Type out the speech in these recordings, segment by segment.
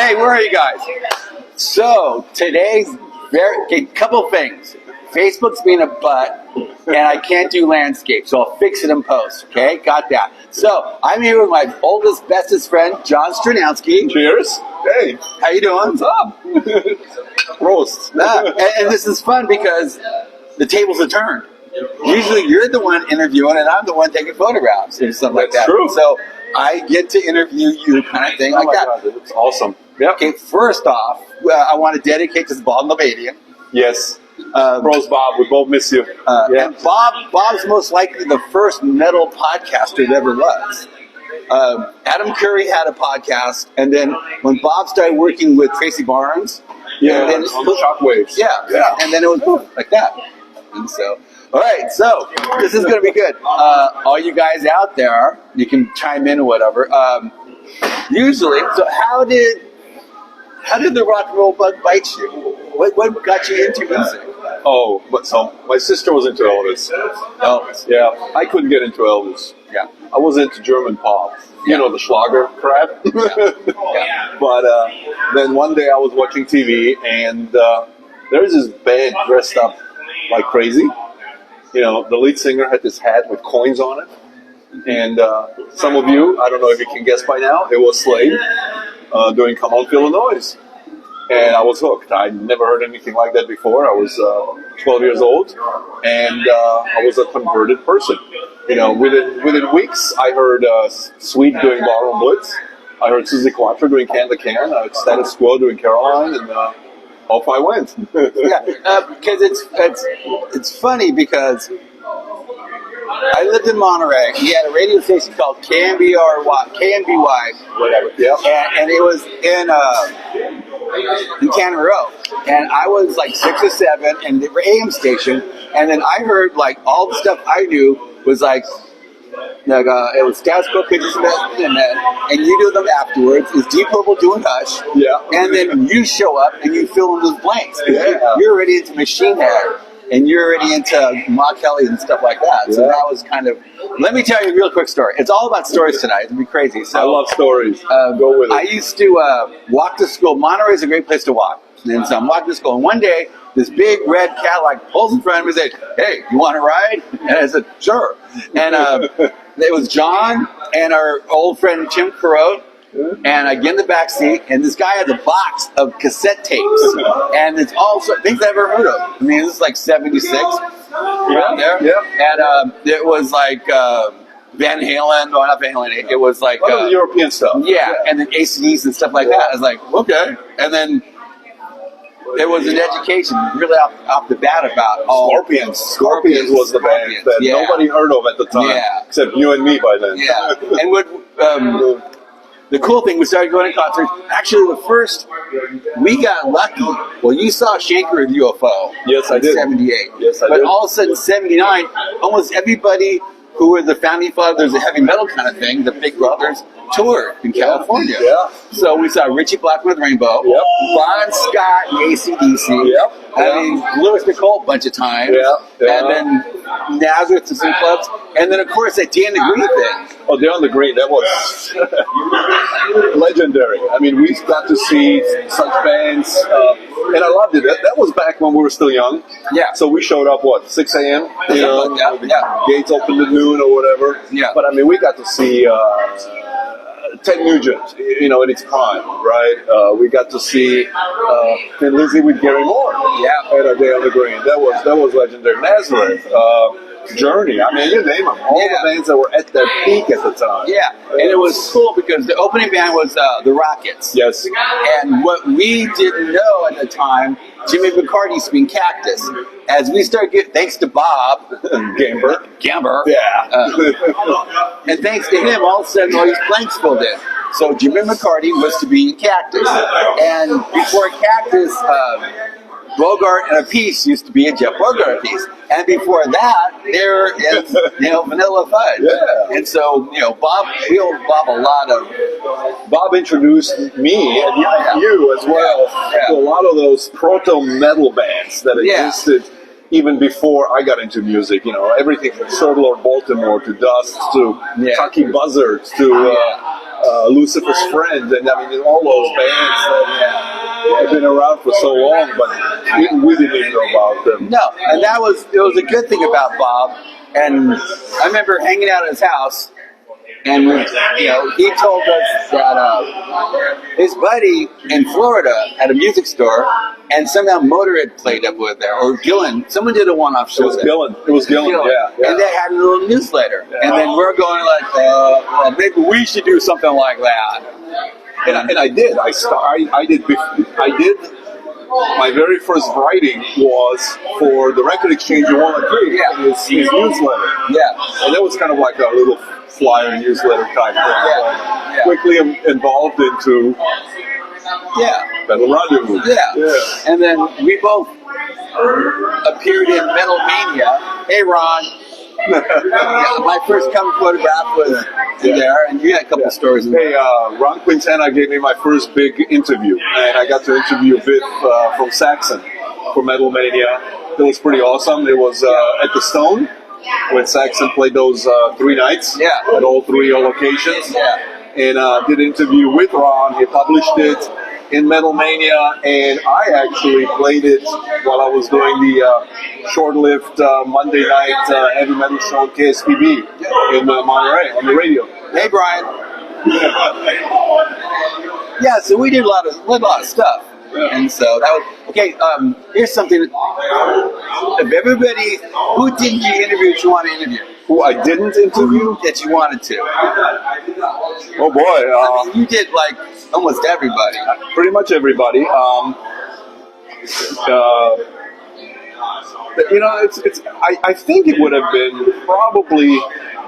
Hey, where are you guys? So, today's couple things. Facebook's being a butt, and I can't do landscape, so I'll fix it in post, okay? Got that. So, I'm here with my oldest, bestest friend, John Strednansky. Cheers. Hey. How you doing? What's up? Roast. And this is fun because the tables are turned. Usually you're the one interviewing, and I'm the one taking photographs or something like that. True. So, I get to interview you kind of thing like that. God, it's awesome. Yeah. Okay, first off, I want to dedicate this to Bob Levadian. Yes. Bros Bob, we both miss you. And Bob's most likely the first metal podcaster that ever was. Adam Curry had a podcast, and then when Bob started working with Tracy Barnes, then on the Shockwaves. Yeah, and then it was like that. And so, all right, so this is going to be good. All you guys out there, you can chime in or whatever. Usually, so how did the rock and roll bug bite you? What got you into music? Oh, but so my sister was into Elvis. Elvis. Yeah, I couldn't get into Elvis. Yeah. I was into German pop. You know, the Schlager crap. Yeah. But then one day I was watching TV, and there's this band dressed up like crazy. You know, the lead singer had this hat with coins on it. And some of you, I don't know if you can guess by now, it was Slade doing Come On Feel the Noise. And I was hooked. I'd never heard anything like that before. I was 12 years old, and I was a converted person. You know, within weeks, I heard Sweet doing Ballroom Blitz. I heard Susie Quattro doing Can the Can. I heard Status Quo doing Caroline, and off I went. Because it's funny because I lived in Monterey. He had a radio station called KNBY, whatever. Yeah. And it was in Cannon Row. And I was like 6 or 7, and the AM station. And then I heard like all the stuff I knew was like it was Status Quo, Pictures of and you do them afterwards. Is Deep Purple doing Hush? Yeah. And then you show up and you fill in those blanks. Yeah. You're already into Machine Head. And you're already into Ma Kelly and stuff like that. So that was kind of... Let me tell you a real quick story. It's all about stories tonight. It'll be crazy. So, I love stories. Go with it. I used to walk to school. Monterey is a great place to walk. And so I'm walking to school. And one day, this big red Cadillac pulls in front of me and said, "Hey, you want to ride?" And I said, "Sure." And it was John and our old friend Tim Carote. And I get in the back seat, and this guy has a box of cassette tapes, and it's all things I've ever heard of. I mean, this is like 76, around there. Yeah. And it was like Van Halen, no, not Van Halen. It was like European stuff. Yeah, and then ACDs and stuff like that. I was like, okay. And then there was an education really off the bat about all Scorpions was the band that nobody heard of at the time, except you and me by then. Yeah, and what. The cool thing, we started going to concerts. Actually, we got lucky. Well, you saw Shanker with UFO. Yes, I did. 78. Yes, I did. But all of a sudden, 79, almost everybody who were the founding fathers of heavy metal kind of thing, the Big Brothers, toured in California. Yeah. So we saw Richie Blackmore with Rainbow, Yep. Bon Scott and AC/DC. Yep. I mean, Lewis Nicole a bunch of times. Yeah. And then Nazareth to some clubs. And then, of course, that Dan the Green thing. Oh, Down the Green, that was legendary. I mean, we got to see such bands, and I loved it. That was back when we were still young. Yeah. So we showed up, 6 a.m.? You know, yeah. Gates opened at noon or whatever. Yeah. But, I mean, we got to see Ted Nugent, you know, in its prime, right? We got to see Thin Lizzy with Gary Moore. Yeah. At A Day on the Green. That was legendary. Nazareth. Journey. I mean, you name them. All the bands that were at their peak at the time. Yeah, and it was cool because the opening band was the Rockets. Yes. And what we didn't know at the time, Jimmy McCarty used to be in Cactus. As we started getting, thanks to Bob Gamber. Yeah. And thanks to him, all of a sudden all these blanks filled in. So Jimmy McCarty was to be in Cactus. And before Cactus, Bogart and a Piece used to be a Jeff Bogart piece. And before that, there is, Vanilla Fudge. Yeah. And so, Bob, we owe Bob a lot of... Bob introduced me and you as well to a lot of those proto-metal bands that existed even before I got into music. Everything from Sir Lord Baltimore to Dust to Tucky Buzzards to Lucifer's Friend, and I mean all those bands that have been around for so long, but we didn't even know about them. No, and it was a good thing about Bob. And I remember hanging out at his house, and he told us that his buddy in Florida had a music store, and somehow Motorhead played up with there, or Gillan. Someone did a one-off show. It was Gillan. Yeah. And they had a little newsletter, and then we're going like, well, maybe we should do something like that. And I did. I did. My very first writing was for the Record Exchange in Walnut Creek, his newsletter. Yeah. And that was kind of like a little flyer newsletter type thing. Yeah. Quickly involved into Metal Rendezvous. Yeah. And then we both appeared in Metal Mania. Hey, Ron. My first cover photograph was there, and you had a couple of stories. Hey, Ron Quintana gave me my first big interview, and I got to interview Viv from Saxon for Metal Mania. It was pretty awesome. It was at the Stone when Saxon played those 3 nights at all 3 locations. And did an interview with Ron. He published it in Metal Mania, and I actually played it while I was doing the short-lived Monday night heavy metal show at KSPB in Monterey on the radio. Hey, Brian. Yeah, so we did a lot of stuff. And so that was okay. Here's something. Of everybody, who didn't you interview that you want to interview? Who I didn't interview that you wanted to? Oh boy, I mean, you did like almost everybody. Pretty much everybody. I think it would have been probably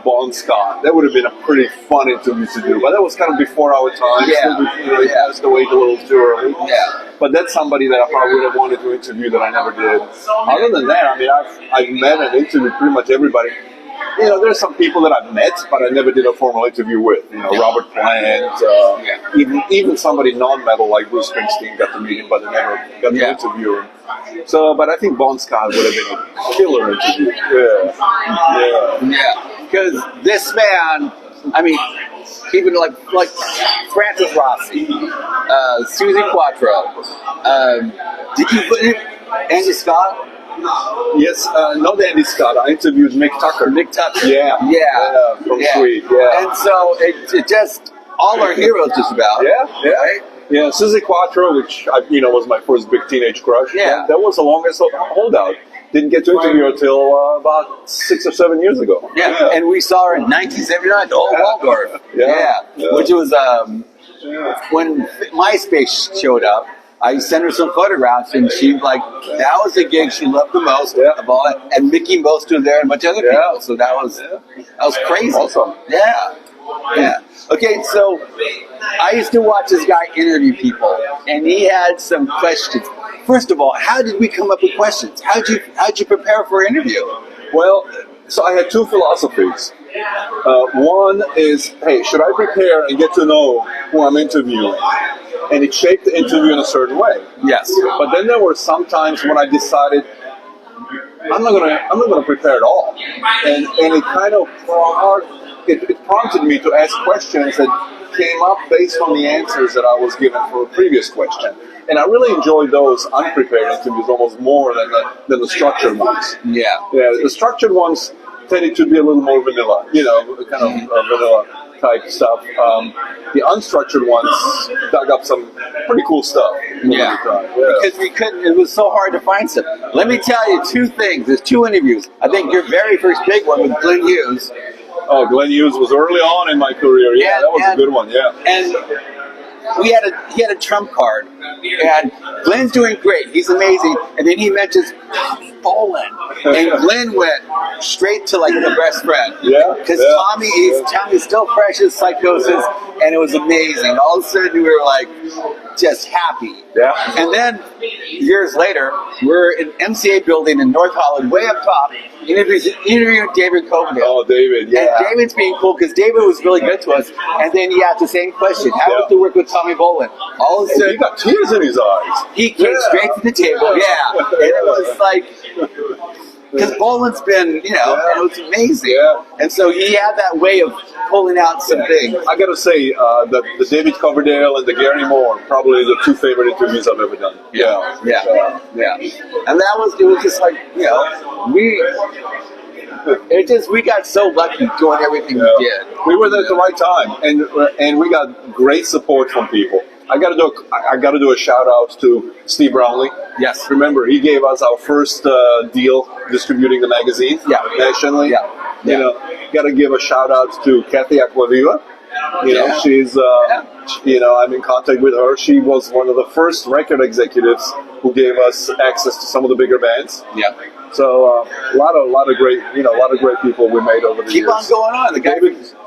Bon Scott. That would have been a pretty fun interview to do, but that was kind of before our time. He passed away a little too early. Yeah. But that's somebody that I probably would have wanted to interview that I never did. Other than that, I mean, I've met and interviewed pretty much everybody. There's some people that I've met, but I never did a formal interview with. Robert Plant, even somebody non-metal like Bruce Springsteen, got to meet him, but I never got to interview him. So, but I think Bon Scott would have been a killer interview. Yeah. Because this man, I mean, even like Francis Rossi, Susie Quattro, did you put in Andy Scott? Yes, not Andy Scott. I interviewed Mick Tucker. Yeah. From Sweet. Yeah. And so it just all our heroes just about. Right? Yeah, Susie Quattro, which was my first big teenage crush. Yeah. That was the longest holdout. Didn't get to interview her until about 6 or 7 years ago. Yeah. And we saw her in 1979 at the Old Waldorf. Which was when MySpace showed up. I sent her some photographs, and she that was the gig she loved the most of all that. And Mickey Most was there, and a bunch of other people. So that was crazy. Awesome. Yeah. Okay, so I used to watch this guy interview people, and he had some questions. First of all, how did we come up with questions? How'd you prepare for an interview? Well, so I had 2 philosophies. One is, hey, should I prepare and get to know who I'm interviewing? And it shaped the interview in a certain way. Yes. But then there were some times when I decided I'm not gonna prepare at all, and it kind of it prompted me to ask questions that came up based on the answers that I was given for a previous question. And I really enjoyed those unprepared interviews almost more than the structured ones. Yeah. The structured ones tended to be a little more vanilla, kind of vanilla type stuff. The unstructured ones dug up some pretty cool stuff. Because we couldn't, it was so hard to find stuff. Let me tell you 2 things. There's 2 interviews. I think your very first big one with Glenn Hughes. Oh, Glenn Hughes was early on in my career. Yeah, that was a good one. Yeah. And he had a trump card. And Glenn's doing great. He's amazing. And then he mentions Boland. And Glenn went straight to the best friend. Yeah. Because Tommy's still fresh as Psychosis, and it was amazing. All of a sudden we were just happy. Yeah. And then years later, we're in MCA building in North Holland, way up top, interviewing David Coverdale. Oh, David, yeah. And David's being cool because David was really good to us. And then he asked the same question: how was to work with Tommy Boland? All of a sudden, he got tears in his eyes. He came straight to the table. Yeah. And it was because Boland's been, you know, Yeah. it was amazing. Yeah. And so he had that way of pulling out some things. I gotta say, the David Coverdale and the Gary Moore, probably the two favorite interviews I've ever done. Yeah. And it was just like, you know, we got so lucky doing everything we did. We were there at the right time, and we got great support from people. I gotta do a shout out to Steve Brownlee. Yes. Remember, he gave us our first deal distributing the magazine nationally. Yeah. You know, gotta give a shout out to Kathy Aquaviva. You know, she's, you know, I'm in contact with her. She was one of the first record executives who gave us access to some of the bigger bands. Yeah. So a lot of great, you know, a lot of great people we made over the years. Keep on going on. The guy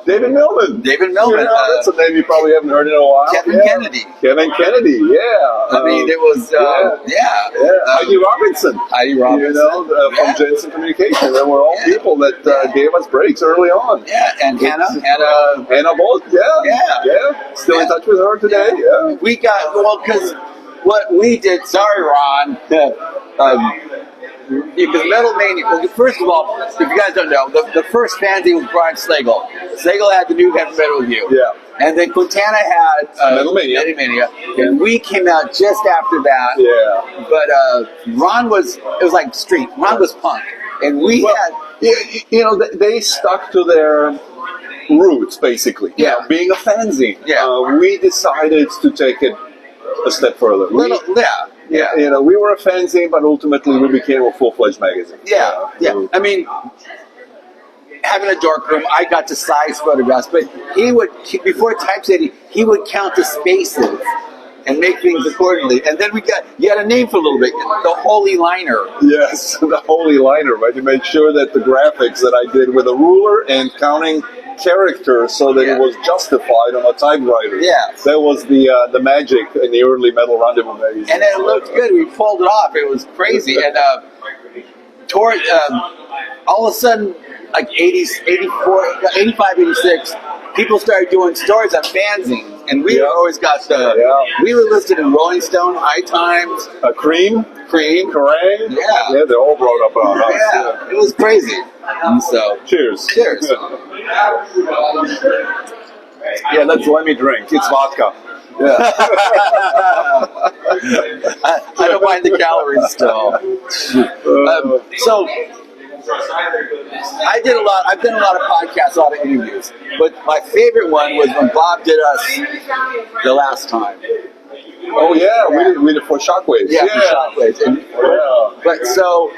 David Millman. David Millman. Yeah, that's a name you probably haven't heard in a while. Kevin Kennedy. Kevin Kennedy. Yeah. I mean, it was. Heidi Robinson. Heidi Robinson. You know, from Jensen Communication. They were all people that gave us breaks early on. Yeah, and Hannah Bolt. Yeah. Still in touch with her today. Yeah. We got because what we did. Sorry, Ron. Because Metal Mania, well, first of all, if you guys don't know, the first fanzine was Brian Slagle. Slagle had the New Heavy Metal Review. Yeah. And then Quintana had Metal Mania. And we came out just after that. Yeah. But Ron was, it was like street. Ron was punk. And we had... You know, they stuck to their roots, basically. Yeah. You know, being a fanzine. Yeah. We decided to take it a step further. Yeah. You know, we were a fanzine, but ultimately we became a full-fledged magazine. Yeah. I mean, having a dark room, I got to size photographs, but before typesetting, he would count the spaces and make things accordingly. And then you had a name for a little bit, the Holy Liner. Yes, the Holy Liner, right? You made sure that the graphics that I did with a ruler and counting characters so that it was justified on a typewriter. Yeah. That was the magic in the early Metal Rendezvous magazine. And it looked good. We pulled it off. It was crazy. And all of a sudden, like 80s, 84, 85, 86, people started doing stories on fanzines. And we always got we were listed in Rolling Stone, High Times. Cream, Kerrang. Yeah. They all brought up on us. Yeah, it was crazy. And so, Cheers. Yeah, let me drink. It's vodka. Yeah. I don't mind the calories still. So I've done a lot of podcasts, a lot of interviews, but my favorite one was when Bob did us the last time. Oh yeah, we did for Shockwaves. Yeah, for Shockwaves. But so,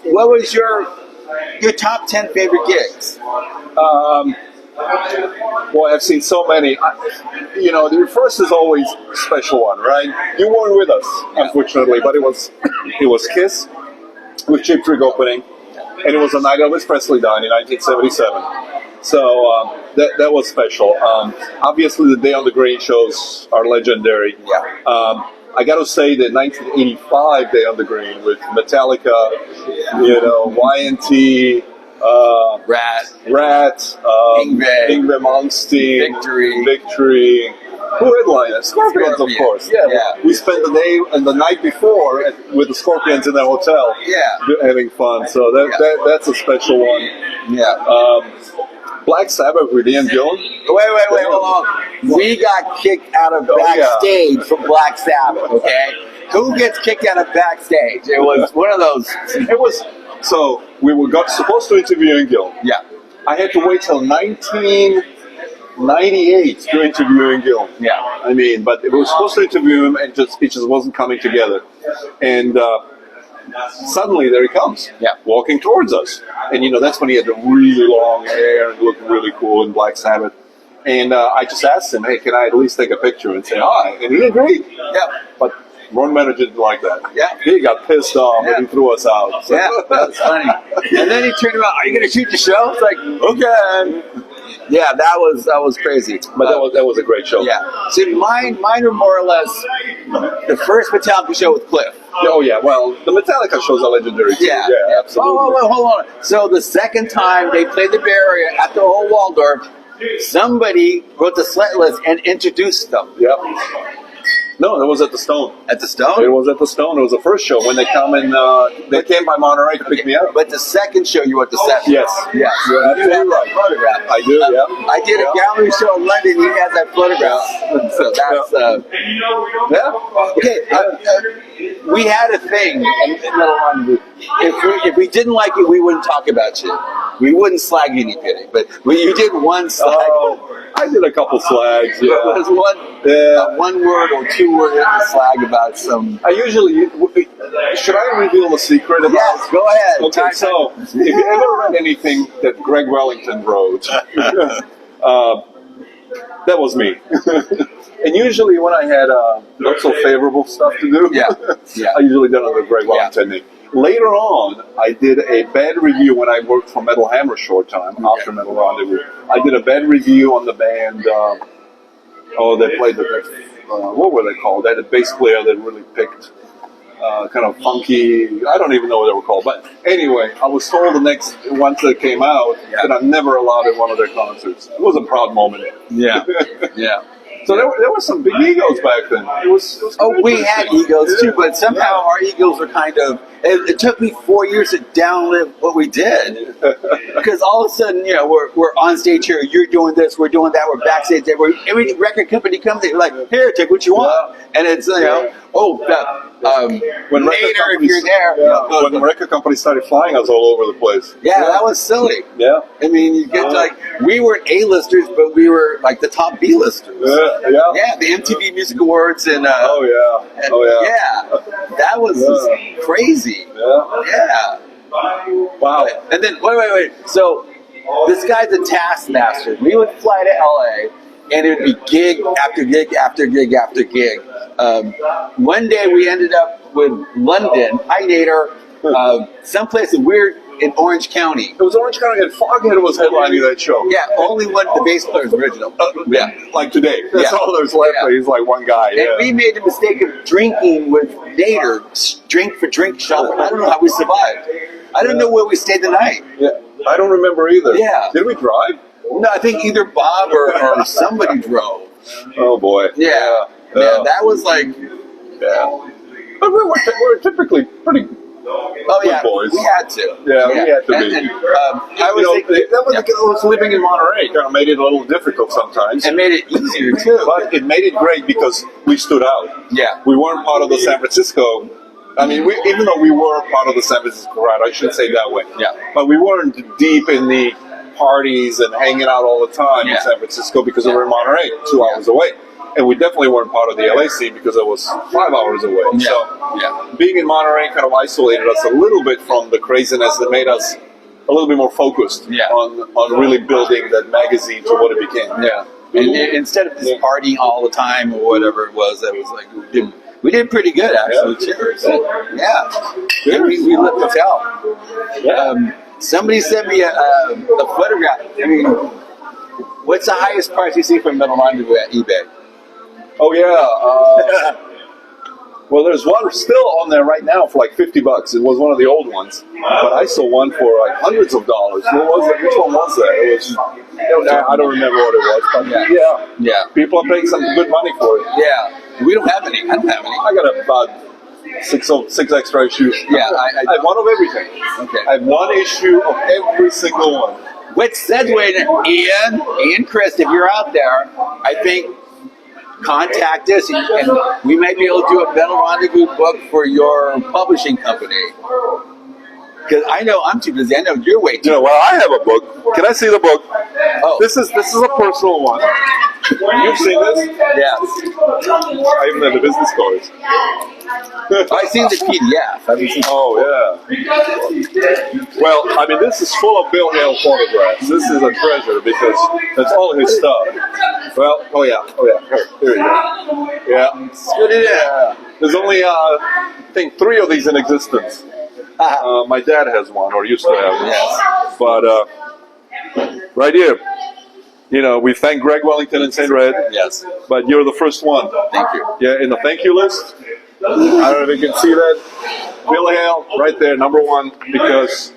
what was your top 10 favorite gigs? Boy, I've seen so many. You know, the first is always a special one, right? You weren't with us, unfortunately, but it was Kiss with Cheap Trick opening, and it was the night Elvis Presley died in 1977. So that was special. Obviously, the Day on the Green shows are legendary. Yeah. I got to say that 1985 Day on the Green with Metallica, you know, YNT, Rat, Yngwie Malmsteen, Victory. Who headlined it? Scorpions, of course. Yeah. We spent the day and the night before with the Scorpions in the hotel. Yeah. Having fun. So that's a special one. Yeah. Black Sabbath with Ian Gillan. Wait, hold on. We got kicked out of backstage from Black Sabbath, okay? Who gets kicked out of backstage? It was one of those. So we were supposed to interview Ian Gillan. Yeah. I had to wait till 1998 to interview Ian Gillan. Yeah. I mean, but we were supposed to interview him, and it just wasn't coming together. And suddenly there he comes, walking towards us. And you know, that's when he had the really long hair and looked really cool in Black Sabbath. And I just asked him, hey, can I at least take a picture and say hi? And he agreed. Yeah. But Ron manager didn't like that. Yeah. He got pissed off and he threw us out. So. Yeah, that's funny. And then he turned around, are you going to shoot the show? It's like, okay. Yeah, that was crazy. But that was a great show. Yeah. See, mine are more or less the first Metallica show with Cliff. Oh yeah, well, the Metallica shows are legendary too. Yeah, absolutely. Oh, hold on. So the second time they played the Bay Area at the old Waldorf, somebody wrote the set list and introduced them. Yep. No, it was at the Stone. At the Stone? It was at the Stone. It was the first show when they come and they came by Monterey to pick me up. But the second show you went to seven. Yes. Yes. You're You have absolutely that right. photograph. I do, yeah. I did a gallery show in London. You had that photograph. So that's Yeah. okay. We had a thing in Metal Rendezvous. If we didn't like it, we wouldn't talk about you. We wouldn't slag you any pity. But you did one slag. I did a couple slags. It was one word or 2 word slag about some. I usually. Should I reveal a secret about? Yes, go ahead. Okay, so if you ever read anything that Greg Wellington wrote, that was me. And usually when I had not so favorable stuff to do, I usually did it under Greg Wellington name. Later on, I did a bad review when I worked for Metal Hammer a short time after Metal Rendezvous. I did a bad review on the band. They played what were they called? They had a bass player that really picked kind of funky. I don't even know what they were called. But anyway, I was told once they came out that I'm never allowed at one of their concerts. It was a proud moment. Yeah. Yeah. So there were some big egos back then. It was we had egos too, but somehow our egos were kind of. It took me 4 years to downlive what we did, because all of a sudden, we're on stage here. You're doing this, we're doing that, we're backstage. Every record company comes in, like, here, take what you want, and it's when later if you're there. When the record company started flying us all over the place. Yeah, that was silly. Yeah. I mean, you get we weren't A-listers, but we were like the top B-listers. Yeah, the MTV Music Awards and that was just crazy. Yeah. Wow. And then wait. So this guy's a taskmaster. We would fly to LA, and it would be gig after gig after gig after gig. One day we ended up with London, Hi Nader, someplace weird in Orange County. It was Orange County, and Foghead was headlining that show. Yeah, only one of the bass players original. Like today. That's all there's left. Yeah. He's like one guy. And we made the mistake of drinking with Nader, drink for drink shot. I don't know how we survived. I don't know where we stayed the night. Yeah, I don't remember either. Yeah. Did we drive? No, I think either Bob or somebody drove. Oh boy. Yeah, that was like. Yeah. But we were typically pretty. Good boys. We had to. Yeah, we had to be. I was thinking, that was living in Monterey. Kind of made it a little difficult sometimes. And made it easier too. But it made it great because we stood out. Yeah. We weren't part of the San Francisco. I mean, even though we were part of the San Francisco crowd, I shouldn't say it that way. Yeah. But we weren't deep in the parties and hanging out all the time in San Francisco because we were in Monterey, 2 hours away. And we definitely weren't part of the LA scene because it was 5 hours away. Yeah. So being in Monterey kind of isolated us a little bit from the craziness that made us a little bit more focused on really building that magazine to what it became. Yeah. And instead of just partying all the time or whatever it was like we did pretty good actually. Cheers. We lived to tell. Somebody sent me a photograph. I mean, what's the highest price you see for Metal Rendezvous at eBay? Oh yeah. Well, there's one still on there right now for like $50. It was one of the old ones, but I saw one for like hundreds of dollars. What was it? Which one was that? It was. I don't remember what it was, but yeah. People are paying some good money for it. Yeah, we don't have any. I don't have any. I got about six extra issues. Yeah, I have one of everything. Okay. I have one issue of every single one. Which segue to Ian, Chris, if you're out there, I think contact us and we might be able to do a Metal Rendezvous book for your publishing company. Because I know I'm too busy. I know you're way too busy. Well, I have a book. Can I see the book? Oh. This is a personal one. You've seen this? Yes. I even have the business cards. I've seen the PDF. Oh, yeah. Well, I mean, this is full of Bill Hale photographs. This is a treasure because that's all his stuff. Well, oh yeah. Here you go. Yeah. Good idea. There's only, I think, 3 of these in existence. My dad has one, or used to have one. Yes. But right here, we thank Greg Wellington and St. Red. Yes. But you're the first one. Thank you. Yeah, in the thank you list. I don't know if you can see that. Bill Hale, right there, number 1, because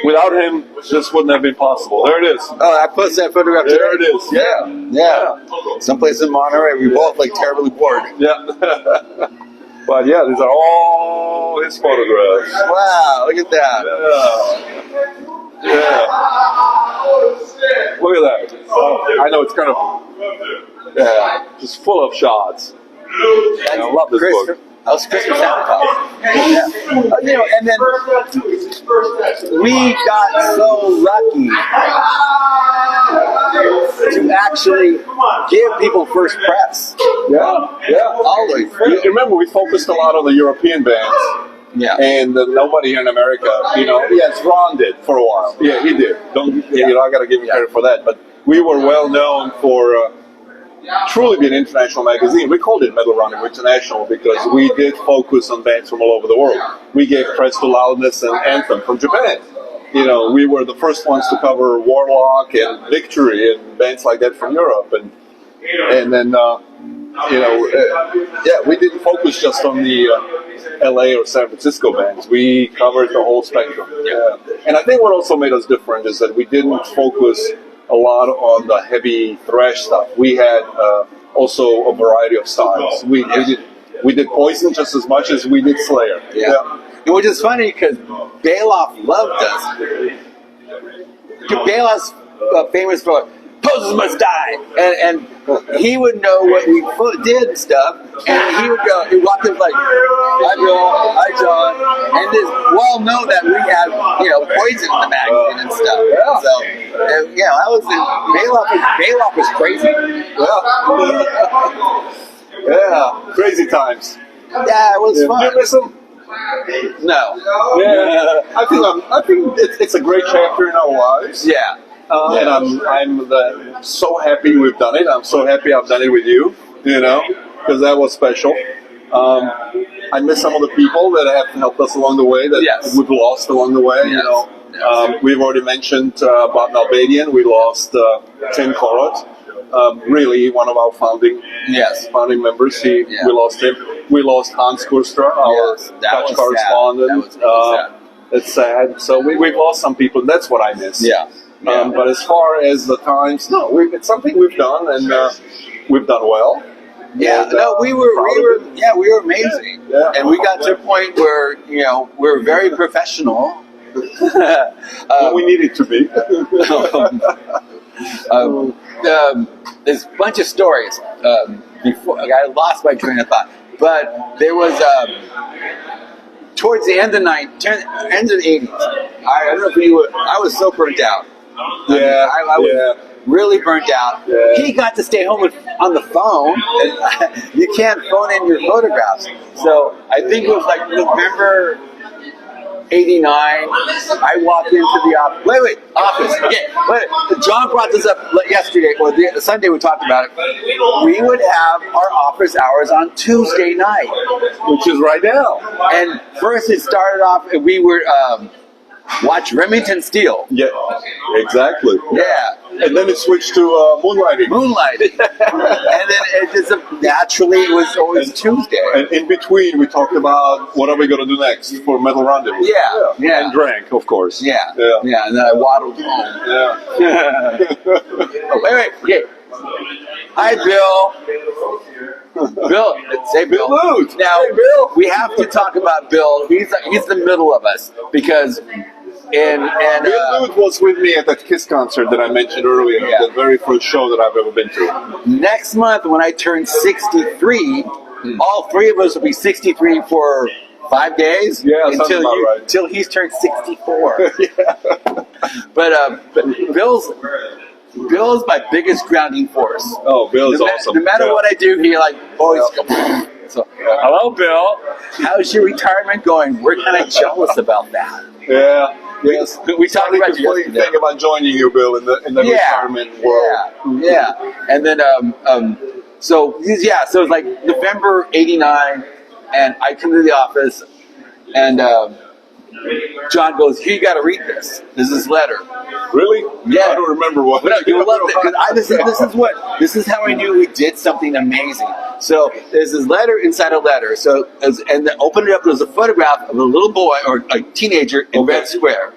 without him, this wouldn't have been possible. There it is. Oh, I posted that photograph today. There it is. Yeah. Someplace in Monterey, we both like terribly bored. Yeah. But yeah, these are all his photographs. Wow, look at that. Yeah. Look at that. I know it's kind of just full of shots. I love this book. That was Christmas Santa Claus. Yeah. You know, and then we got so lucky to actually give people first press. Yeah. Always. You remember, we focused a lot on the European bands. Yeah. And nobody here in America, yes, Ron did for a while. Yeah, he did. I got to give him credit for that. But we were well known for truly being an international magazine. We called it Metal Rendezvous International because we did focus on bands from all over the world. We gave press to Loudness and Anthem from Japan. We were the first ones to cover Warlock and Victory and bands like that from Europe. And then, we didn't focus just on the LA or San Francisco bands. We covered the whole spectrum. Yeah. And I think what also made us different is that we didn't focus a lot on the heavy thrash stuff. We had also a variety of styles. We did Poison just as much as we did Slayer. Yeah. And which is funny because Bailoff loved us. Bailoff's famous for "Poses Must Die," and he would know what we did and stuff, and he would go, he walked in like, "Hi Bill, hi John," and just well know that we had Poison in the magazine and stuff. Yeah. So that was Bailoff was crazy. Yeah, crazy times. Yeah, it was fun. You miss him? No. Yeah, I think it's a great chapter in our lives. Yeah. And I'm so happy we've done it. I'm so happy I've done it with you, because that was special. I miss some of the people that have helped us along the way, that we've lost along the way. Yes. We've already mentioned Bob Nalbadian. We lost Tim Corot, really one of our founding members. We lost him. We lost Hans Kurstra, our Dutch correspondent. It's sad. So we've lost some people, and that's what I miss. Yeah. But as far as the times, it's something we've done, and we've done well. Yeah, and, we were amazing, and we got to a point where we're very professional. We needed to be. There's a bunch of stories. Before I lost my train of thought, but there was. Towards the end of the 80s, I don't know if you were. I was so burnt out. I was really burnt out. Yeah. He got to stay home on the phone. And you can't phone in your photographs. So I think it was like November '89. I walked into the office. Office. Yeah, John brought this up yesterday, or Sunday we talked about it. We would have our office hours on Tuesday night, which is right now. And first it started off, we were watch Remington Steele. Yeah, exactly. Yeah. And then it switched to Moonlighting. And then it just naturally it was always Tuesday. And in between we talked about what are we going to do next for Metal Rendezvous. Yeah. And drank, of course. Yeah. And then I waddled home. Wait. Okay. Hi, Bill. Bill, say Bill. Now, hey, Bill. We have to talk about Bill. He's the middle of us because Bill Lude was with me at that Kiss concert that I mentioned earlier, the very first show that I've ever been to. Next month, when I turn 63, all three of us will be 63 for 5 days. Yeah, until he's turned 64. But Bill's my biggest grounding force. Oh, Bill is awesome. No matter what I do, he always goes. So, hello, Bill. How's your retirement going? We're kind of jealous about that. Yeah. Yes. We talked about the funny thing about joining you, Bill, in the retirement world. Yeah. And then so it was like November '89, and I come to the office, and John goes, "Here, you got to read this. This is his letter." Really? Yeah. I don't remember what. But you'll love it. This is how I knew we did something amazing. So there's this letter inside a letter. So and then open it up. There's a photograph of a little boy or a teenager in Red Square.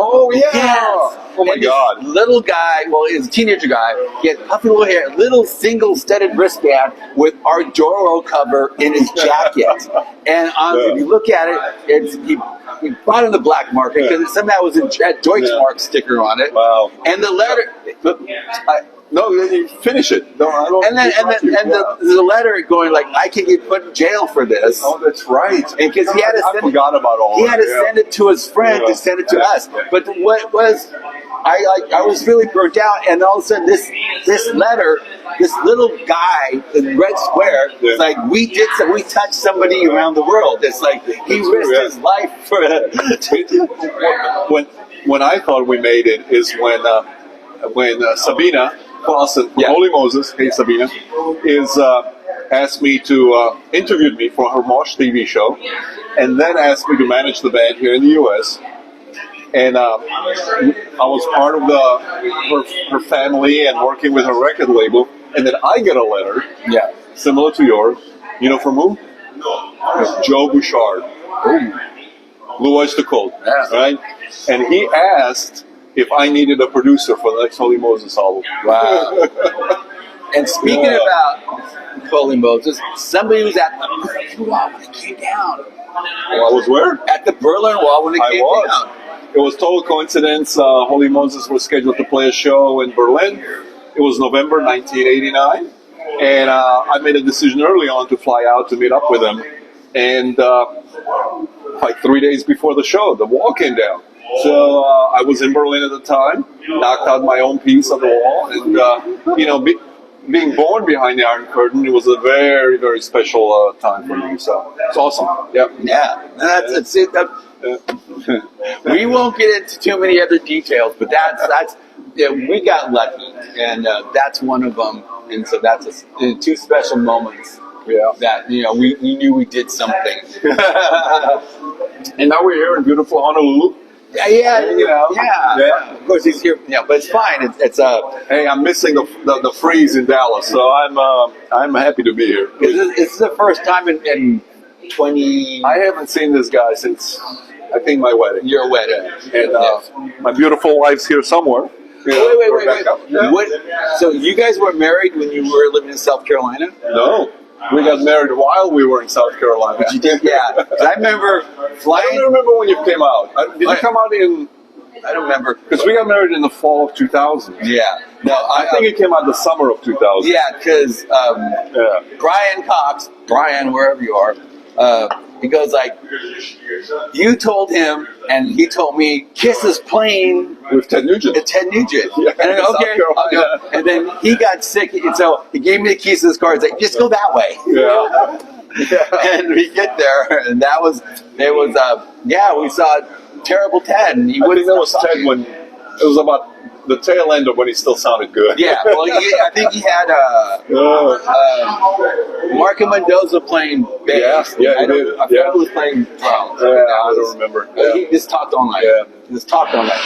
Oh yeah! Yes. Oh my And this God! Little guy, well, he's a teenager guy. He had puffy little hair, little single-studded wristband with our Joro cover in his jacket. And if you look at it, he bought it in the black market because it somehow was had Deutschmark sticker on it. Wow! And the letter. No, you finish it. No, I don't. And the letter going like, I can get put in jail for this. Oh, that's right. Because he had to I forgot about all. He had to send it to his friend to send it to us. But what was I was really burnt out, and all of a sudden this letter, this little guy in red square, it's like we touched somebody around the world. It's like he risked his life for it. When I thought we made it is when Sabina Clausen from Holy Moses, hey Sabina, asked me to interview me for her Mosh TV show, and then asked me to manage the band here in the U.S. And I was part of her family and working with her record label, and then I get a letter, similar to yours. You know from who? Joe Bouchard, Blue Oyster Cult, right? And he asked if I needed a producer for the next Holy Moses album. Wow. And speaking about Holy Moses, somebody was at the Berlin Wall when it came down. Well, I was where? At the Berlin Wall when it came down. It was total coincidence. Holy Moses was scheduled to play a show in Berlin. It was November 1989. And I made a decision early on to fly out to meet up with them. And like 3 days before the show, the wall came down. So I was in Berlin at the time, knocked out my own piece on the wall, and being born behind the Iron Curtain, it was a very, very special time for me. So it's awesome. Yeah. That's it. We won't get into too many other details, but that's we got lucky, and that's one of them. And so that's two special moments. That we knew we did something. And now we're here in beautiful Honolulu. Yeah. Of course, he's here. Yeah, but it's fine. It's Hey, I'm missing the freeze in Dallas, so I'm happy to be here. This is the first time in 20. I haven't seen this guy since I think my wedding. Your wedding, and my beautiful wife's here somewhere. Wait. So you guys were married when you were living in South Carolina? No. We got married while we were in South Carolina. But you did, yeah. I remember flying. I don't remember when you came out. Did you come out in? I don't remember. Because we got married in the fall of 2000. Yeah. No, I think it came out the summer of 2000. Yeah, because Brian Cox, wherever you are, he goes like, you told him, and he told me, Kiss is playing with Ted Nugent. Yeah, and I go, okay, I'll go. And then he got sick, and so he gave me the keys to his car. He's like, just go that way. And we get there, and we saw Terrible Ted. And he that was Ted when it was about the tail end of when he still sounded good. Yeah, well, I think he had Marco Mendoza playing bass. Yeah, he did. I forgot who was playing drums. I don't remember. He just talked all night.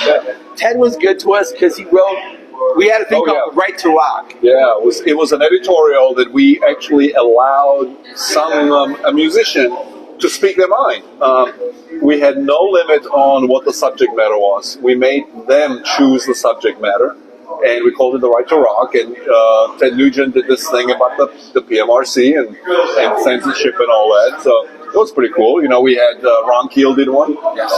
But Ted was good to us because he wrote. We had a thing called Right to Rock. Yeah, it was an editorial that we actually allowed a musician to speak their mind. We had no limit on what the subject matter was. We made them choose the subject matter, and we called it the Right to Rock. And Ted Nugent did this thing about the PMRC and censorship and all that. So it was pretty cool. We had Ron Keel did one. Yes.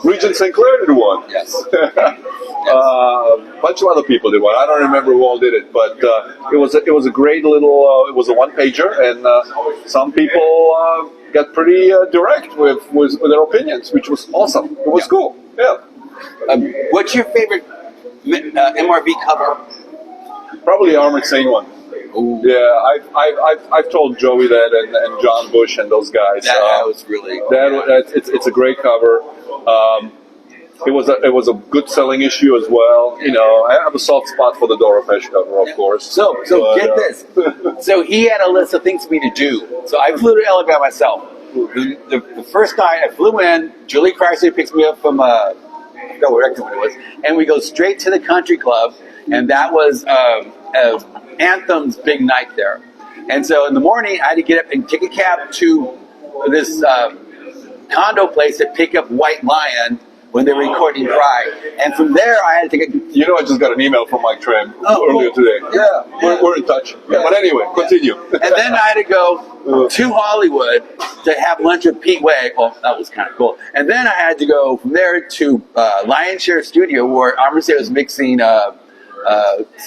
Regent Sinclair did one. Yes. A bunch of other people did one. I don't remember who all did it, but it was a great little. It was a one pager, and some people got pretty direct with their opinions, which was awesome. It was cool. Yeah. What's your favorite MRV cover? Probably Armored Saint one. Ooh. Yeah, I've told Joey that and John Bush and those guys. That was really it's a great cover. It was a good selling issue as well. I have a soft spot for the Dora Pesh cover, of course. So get this. So he had a list of things for me to do. So I flew to LA by myself. The first night I flew in, Julie Chrysler picks me up from I forgot what it was, and we go straight to the country club, and that was Anthem's big night there. And so in the morning I had to get up and take a cab to this condo place at pick up White Lion, when they were recording Pride. And from there, I had to get... You know, I just got an email from Mike Tram earlier cool. today. We're in touch. Yeah, but anyway, continue. And then I had to go to Hollywood to have lunch with Pete Way. Well, that was kind of cool. And then I had to go from there to Lion's Share Studio, where Armistead was mixing...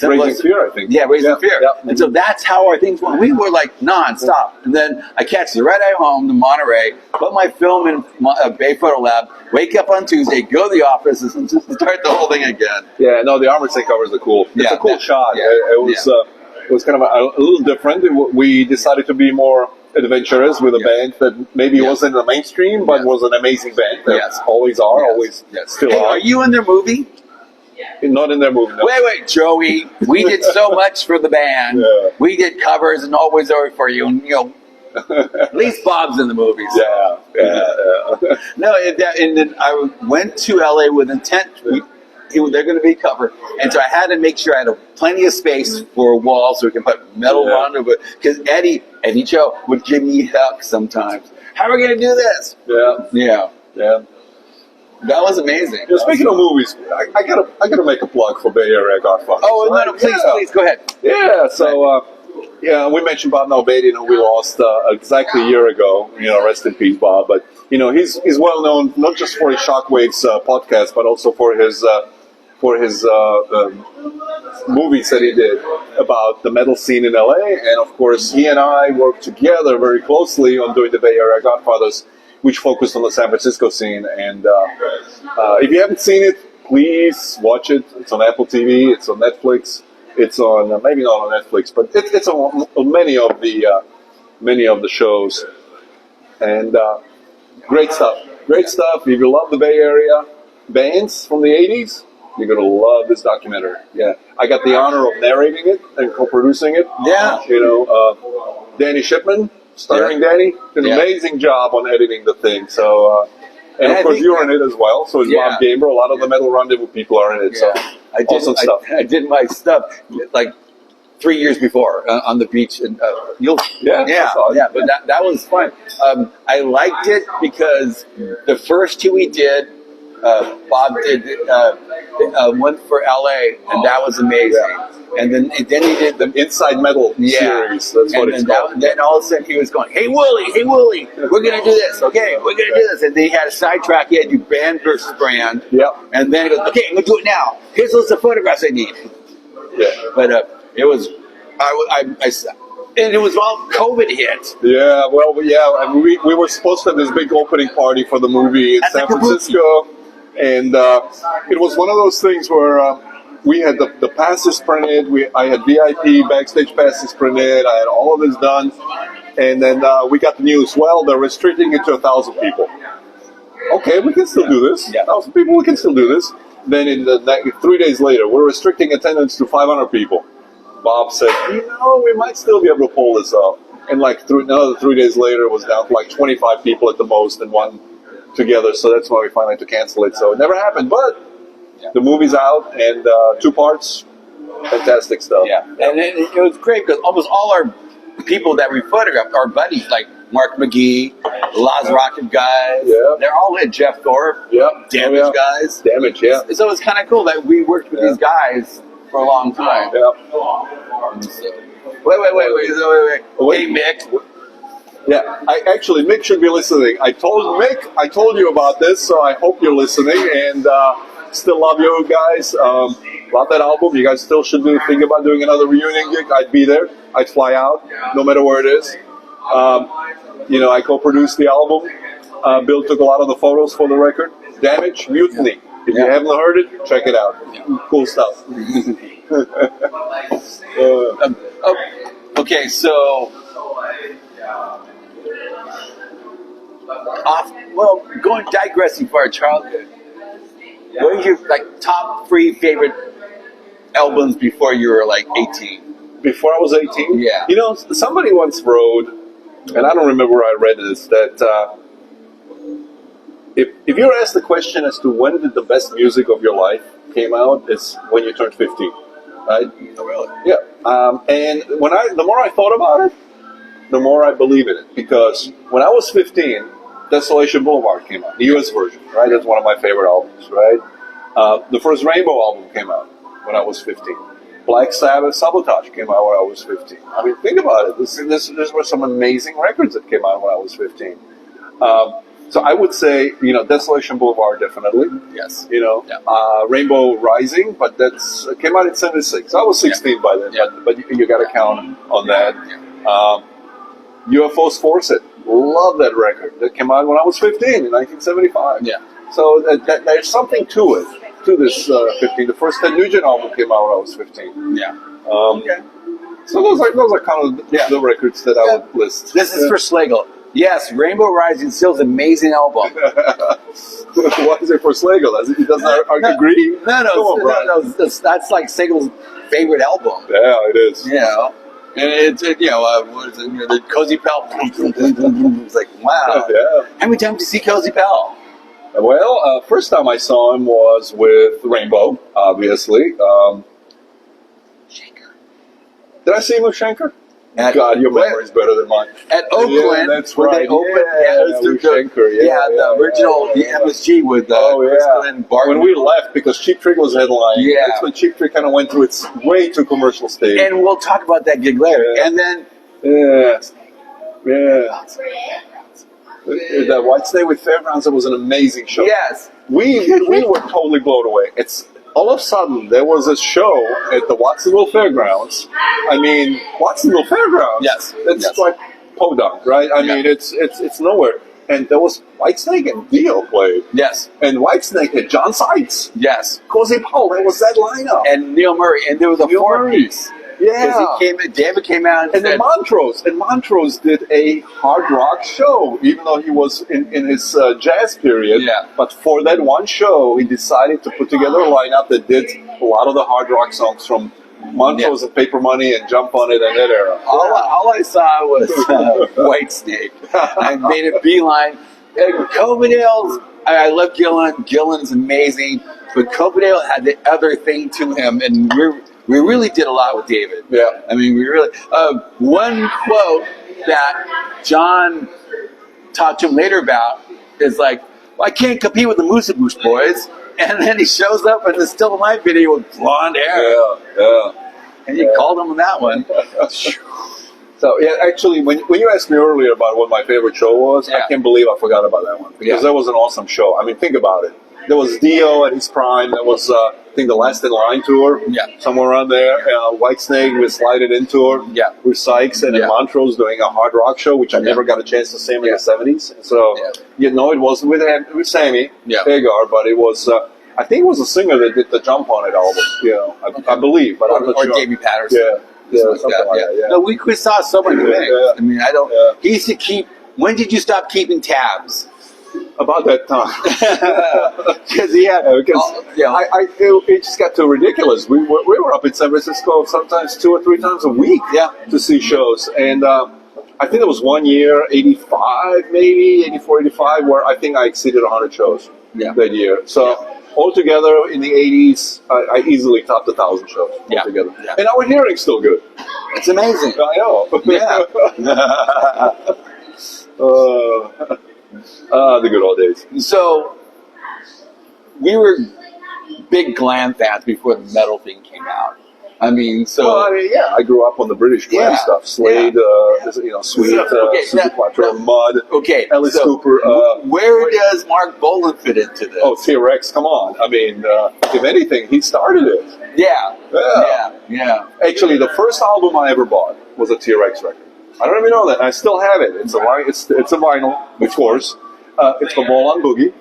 Raising Fear, I think. Yeah, Raising Fear. Yeah. And so that's how our things went. We were like non-stop. And then I catch the red eye home to Monterey, put my film in Bay Photo Lab, wake up on Tuesday, go to the office, and just start the whole thing again. Yeah, no, the Armistead covers are cool. It's a cool shot. It was kind of a little different. We decided to be more adventurous with a band that maybe wasn't in the mainstream, but was an amazing band. That always are, always still are. Are you in their movie? Not in their movie. No. Wait, Joey. We did so much for the band. Yeah. We did covers and always there for you. And, at least Bob's in the movies. Yeah. No, and then I went to LA with intent. They're going to be covered. And so I had to make sure I had plenty of space for a wall so we can put Metal Rendezvous. Because Eddie Cho would give me heck sometimes. How are we going to do this? Yeah. That was amazing. Speaking of movies, I gotta make a plug for Bay Area Godfathers. Oh, no, please go ahead. Yeah, so we mentioned Bob Nalbadian, who we lost exactly a year ago. Rest in peace, Bob. But he's well known not just for his Shockwaves podcast, but also for his movies that he did about the metal scene in LA. And of course, he and I worked together very closely on doing the Bay Area Godfathers, which focused on the San Francisco scene. And if you haven't seen it, please watch it. It's on Apple TV. It's on Netflix. It's on maybe not on Netflix, but it's on many of the shows. And great stuff. Great stuff. If you love the Bay Area bands from the '80s, you're gonna love this documentary. Yeah, I got the honor of narrating it and co-producing it. Yeah, Danny Shipman. Starring Danny, did an amazing job on editing the thing. So, and of course you're in it as well. So is Bob Gamer. A lot of the Metal Rendezvous people are in it. So awesome stuff. I did my stuff like 3 years before on the beach, and but that was fun. I liked it because the first two we did, Bob did one for LA, and that was amazing. And then he did the Inside Metal series. That's what it's called. Then all of a sudden he was going, hey Wooly, we're going to do this. Okay, we're going to do this. And then he had a sidetrack. He had to do band versus brand. Yep. And then he goes, okay, I'm going to do it now. Here's a list of photographs I need. Yeah. But it was, and it was all COVID hit. Yeah, and we were supposed to have this big opening party for the movie in San Francisco. And it was one of those things where we had the passes printed. I had VIP backstage passes printed. I had all of this done, and then we got the news. Well, they're restricting it to 1,000 people. Okay, we can still do this. 1,000 people, we can still do this. Then 3 days later, we're restricting attendance to 500 people. Bob said, we might still be able to pull this off. And another 3 days later, it was down to 25 people at the most, and one together. So that's why we finally had to cancel it. So it never happened, but. The movie's out, and 2 parts, fantastic stuff. Yeah, and it was great because almost all our people that we photographed are buddies, like Mark McGee, the Las Rocket guys. Yeah. They're all in. Jeff Thorpe, Damage guys. Damage, yeah. So it's kind of cool that we worked with these guys for a long time. Yeah. So, wait. Hey, Mick. Yeah, Mick should be listening. I told you about this, so I hope you're listening, and still love you guys. Love that album. You guys still should think about doing another reunion gig. I'd be there. I'd fly out, no matter where it is. I co-produced the album. Bill took a lot of the photos for the record. Damage, Mutiny. If you haven't heard it, check it out. Cool stuff. Okay, so digressing for our childhood. What are your top 3 favorite albums before you were 18? Before I was 18? Yeah. Somebody once wrote, and I don't remember where I read this, that if you're asked the question as to when did the best music of your life came out, it's when you turned 15. Right? Oh, really? Yeah. And the more I thought about it, the more I believe in it. Because when I was 15, Desolation Boulevard came out, the U.S. version, right? That's one of my favorite albums, right? The first Rainbow album came out when I was 15. Black Sabbath Sabotage came out when I was 15. I mean, think about it. This were some amazing records that came out when I was 15. So I would say, Desolation Boulevard, definitely. Yes. Rainbow Rising, but it came out in 76. I was 16 by then, but you got to count on that. UFO's Force-It. Love that record. That came out when I was 15 in 1975. Yeah. So there's something to it, to this 15. The first Ted Nugent album came out when I was 15. Yeah. So those are kind of the records that I would list. This is for Schlegel. Yes, Rainbow Rising still is an amazing album. Why is it for Schlegel? He doesn't agree? No, that's like Schlegel's favorite album. Yeah, it is. And it's what is it? The Cozy Pal. It's like, wow. Yeah. How many times did you see Cozy Pal? Well, first time I saw him was with Rainbow, obviously. Shaker. Did I see him with Schenker? God, your memory's better than mine. At Oakland, that's when right. they opened, with Schenker. the original MSG with Glenn Barton. When we left, because Cheap Trick was headlining, that's when Cheap Trick kind of went through its way too commercial stage. And we'll talk about that gig later. And then, that Whitesnate with Fairgrounds, it was an amazing show. yes, We were totally blown away. It's all of a sudden there was a show at the Watsonville Fairgrounds. I mean, Watsonville Fairgrounds. Yes. It's like podunk, right? I mean, it's nowhere. And there was Whitesnake and Dio played. yes, And Whitesnake had John Seitz, yes. Cozy Powell. There was that lineup. And Neil Murray. And there was a Neil Murray. four-piece. Because David came out and then said, Montrose did a hard rock show, even though he was in his jazz period. Yeah. But for that one show, he decided to put together a lineup that did a lot of the hard rock songs from Montrose and Paper Money and Jump on It and that era. all I saw was Whitesnake. I made a beeline. And Coverdale's, I love Gillan. Gillan's amazing. But Coverdale had the other thing to him, and we really did a lot with David. Yeah. I mean, we really... one quote that John talked to him later about is like, well, I can't compete with the Moose boys. And then he shows up in the Still Alive video with blonde hair. And you called him on that one. So, actually, when you asked me earlier about what my favorite show was, I can't believe I forgot about that one. Because that was an awesome show. I mean, think about it. There was Dio at his prime. There was, I think, the Last in Line tour. Somewhere around there. Whitesnake with Slide It In tour. With Sykes and then Montrose doing a hard rock show, which I never got a chance to see in the 70s. So, it wasn't with Sammy Hagar, but it was... I think it was a singer that did the Jump on It album. I believe, but I'm not sure. Or Davey Patterson. Something like that. No, we saw so many things. I mean, I don't... He used to keep... When did you stop keeping tabs? About that time. Because it just got too ridiculous. We were up in San Francisco sometimes 2 or 3 times a week to see shows. And I think it was one year, 85 maybe, 84, 85, where I think I exceeded 100 shows that year. So altogether in the 80s, I easily topped 1,000 shows altogether. And our hearing's still good. It's amazing. I know. The good old days. So, we were big glam fans before the metal thing came out. I mean, I grew up on the British glam stuff. Slade, Sweet, Super Quattro, Mud, Alice Cooper. Where does Mark Bolan fit into this? Oh, T-Rex, come on. I mean, if anything, he started it. Yeah. Actually, the first album I ever bought was a T-Rex record. I don't even know that. I still have it. It's a vinyl, of course. It's from Molan Boogie.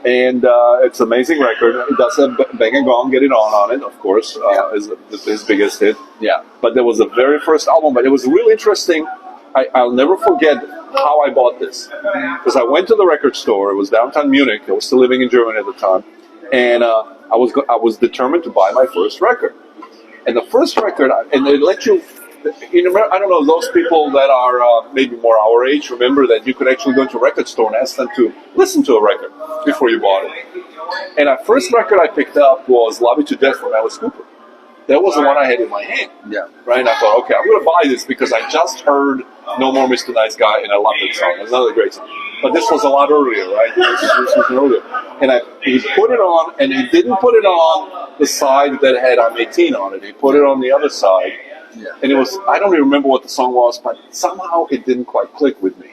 And it's an amazing record. It does have Bang and Gong, Get It On it, of course, is his biggest hit. But there was the very first album, but it was really interesting. I'll never forget how I bought this. Because I went to the record store. It was downtown Munich. I was still living in Germany at the time. And I was determined to buy my first record. And the first record, and they let you... I don't know, those people that are maybe more our age remember that you could actually go into a record store and ask them to listen to a record before you bought it. And the first record I picked up was Love You to Death from Alice Cooper. That was the one I had in my hand. Right? And I thought, okay, I'm going to buy this because I just heard No More Mr. Nice Guy and I love that song. It's another great song. but this was a lot earlier, right? This was earlier. And he put it on, and he didn't put it on the side that had I'm 18 on it. He put it on the other side. Yeah. And it was, I don't even remember what the song was, but somehow it didn't quite click with me.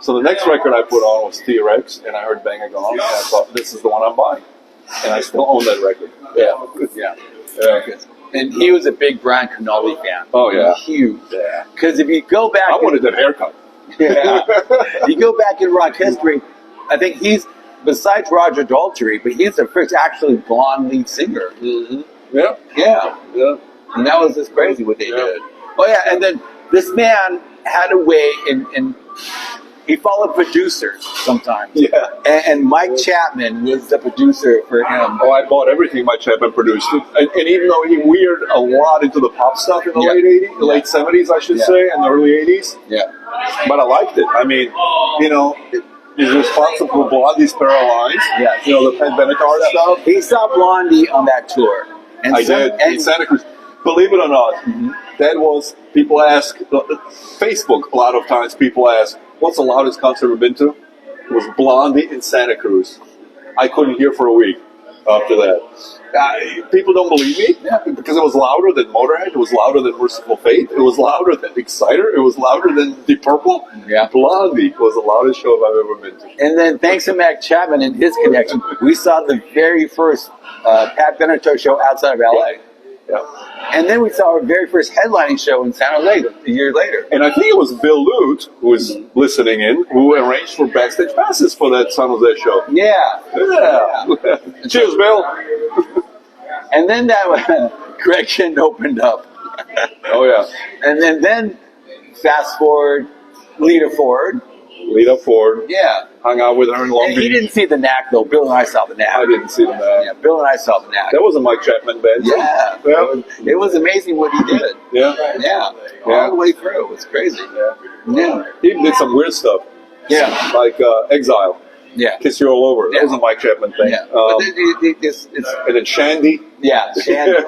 So the next record I put on was T-Rex, and I heard Bang a Gong, and I thought, this is the one I'm buying. And I still own that record. Yeah. And he was a big Brian Connolly fan. Oh, yeah. Huge. Yeah. Because if you go back... I wanted that haircut. Yeah. You go back in rock history, I think he's, besides Roger Daltrey, but he's the first actually blonde lead singer. Mm-hmm. Yeah. Yeah. And that was just crazy what they did. Oh, yeah, and then this man had a way in he followed producers sometimes. Yeah. And Mike Chapman was the producer for him. Oh, I bought everything Mike Chapman produced. And even though he veered a lot into the pop stuff in the late 70s, I should say, and the early 80s. Yeah. But I liked it. I mean, you know, he's responsible for Blondie's Paralyzed. Yeah. You know, the Pat Benatar stuff. He saw Blondie on that tour. And I did. In Santa Cruz. Believe it or not, that was, people ask, Facebook, a lot of times people ask, what's the loudest concert I've been to? It was Blondie in Santa Cruz. I couldn't hear for a week after that. People don't believe me because it was louder than Motorhead. It was louder than Merciful Fate. It was louder than Exciter. It was louder than Deep Purple. Yeah. Blondie was the loudest show I've ever been to. And then thanks to Mac Chapman and his connection, we saw the very first Pat Benatar show outside of LA. Yeah. And then we saw our very first headlining show in San Jose a year later. And I think it was Bill Lute, who was listening in, who arranged for backstage passes for that San Jose show. Yeah. Cheers, Bill. And then that Gretchen opened up. Oh, yeah. And then fast forward, Lita Ford. Lita Ford. Yeah. Hung out with her in Long And Beach. he didn't see the Knack, though. Bill and I saw the Knack. I didn't see the Knack. Yeah, Bill and I saw the Knack. That was a Mike Chapman band. Yeah. It was amazing what he did. Yeah. All the way through. It was crazy. Yeah. He did some weird stuff. Yeah. Like Exile. Yeah. Kiss You All Over. That was a Mike Chapman thing. Yeah. But it's and then Shandy. Yeah. Shandy.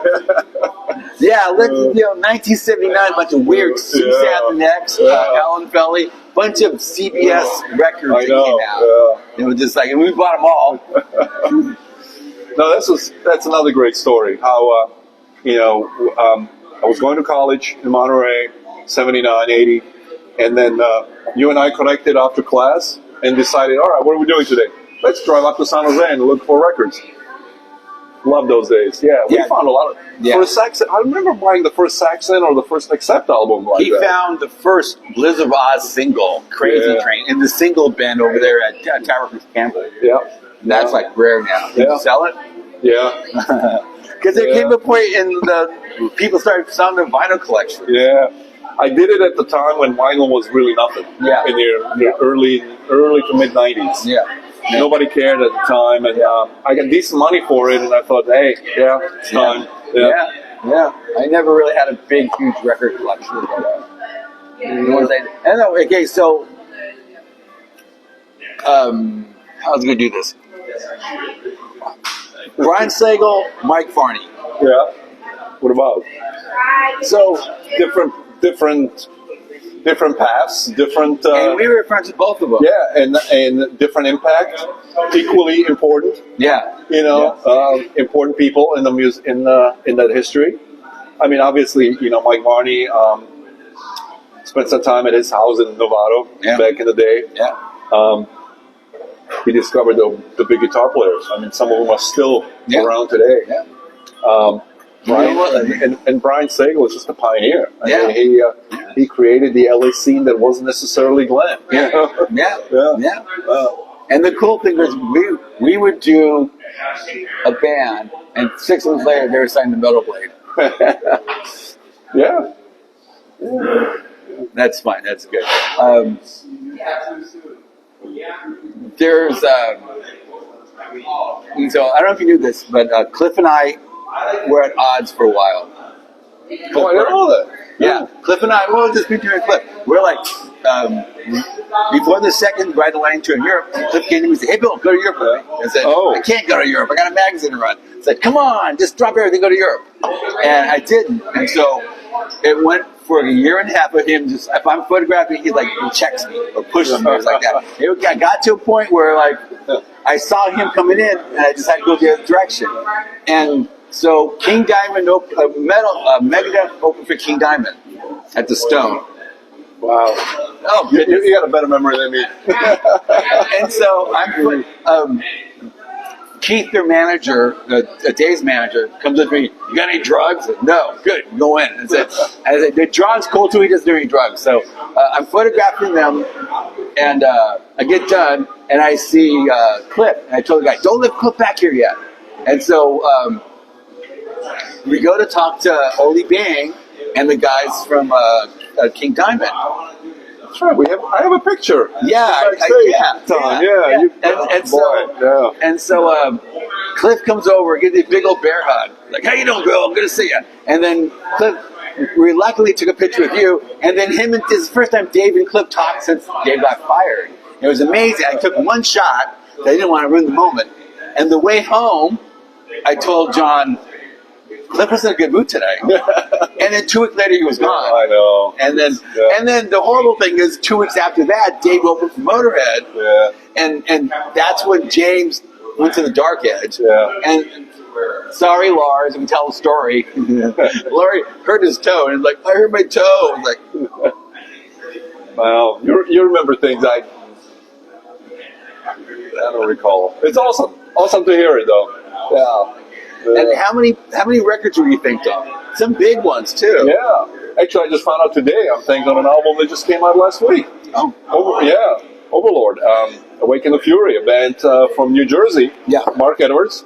Yeah. 1979, a bunch of weird Suzanne Next, Alan Felly, bunch of CBS records that came out. It was just like, and we bought them all. No, that's another great story. How, I was going to college in Monterey, 79, 80, and then you and I connected after class and decided, all right, what are we doing today? Let's drive up to San Jose and look for records. Love those days. Yeah, we found a lot of... First Saxon, I remember buying the first Saxon or the first Accept album like he found the first Blizzard of Oz single, Crazy Train, in the single bin over there at Tower Creek Campbell. Yeah. That's like rare now. Did you sell it? Yeah. Because there came a point in the people started selling their vinyl collection. Yeah. I did it at the time when vinyl was really nothing. Yeah. In the early to mid 90s. Yeah. Nobody cared at the time, and I got decent money for it, and I thought, hey, it's time. Yeah. I never really had a big, huge record collection. Okay, so how was I going to do this? Brian Sagal, Mike Varney. Yeah. What about? So different paths, different. And we were friends with both of them. Yeah, and different impact, equally important. Yeah. Important people in the music in that history. I mean, obviously, Mike Varney spent some time at his house in Novato back in the day. Yeah. He discovered the big guitar players. I mean, some of them are still around today. Yeah. And Brian Sagal was just a pioneer. I mean, he created the LA scene that wasn't necessarily glam. Yeah. And the cool thing was we would do a band, and 6 months later they were signed to Metal Blade. Yeah. That's fine. That's good. There's so I don't know if you knew this, but Cliff and I were at odds for a while. Oh, I didn't know that. Yeah, Cliff and I, well, just between and Cliff, we're like, before the second Ride the Lightning tour in Europe, Cliff came to me and said, hey, Bill, go to Europe with me. I said, I can't go to Europe. I got a magazine to run. I said, come on, just drop everything, go to Europe. And I didn't. And so it went for a year and a half of him. Just if I'm photographing, he checks me or pushes me or like that. I got to a point where like I saw him coming in, and I just had to go the other direction. And so King Diamond, Megadeth opened for King Diamond at the Stone. Wow. Oh, you got a better memory than me. And so I'm Keith, their manager, Dave's manager, comes up to me. You got any drugs? No. Good. Go in. And I said, John's cool too. He doesn't do any drugs. So I'm photographing them, and I get done, and I see Cliff. And I told the guy, don't let Cliff back here yet. And so we go to talk to Oli Bang and the guys from King Diamond. That's right. I have a picture. Yeah, And so Cliff comes over, gives me a big old bear hug. Like, how you doing, girl? I'm good to see you. And then Cliff reluctantly took a picture with you. And then this is the first time Dave and Cliff talked since Dave got fired. It was amazing. I took one shot. I didn't want to ruin the moment. And the way home, I told John, Cliff was in a good mood today. And then 2 weeks later, he was gone. I know. And then the horrible thing is, 2 weeks after that, Dave opened for Motorhead. Yeah. And that's when James went to the dark edge. Yeah. And sorry, Lars, I can tell the story. Laurie hurt his toe, and like, I hurt my toe. I was like, well, you remember things I don't recall. It's awesome to hear it though. Yeah. And how many records were you thanked on? Some big ones too. Yeah. Actually, I just found out today I'm thanked on an album that just came out last week. Oh. Overlord. Awaken the Fury, a band from New Jersey. Yeah. Mark Edwards.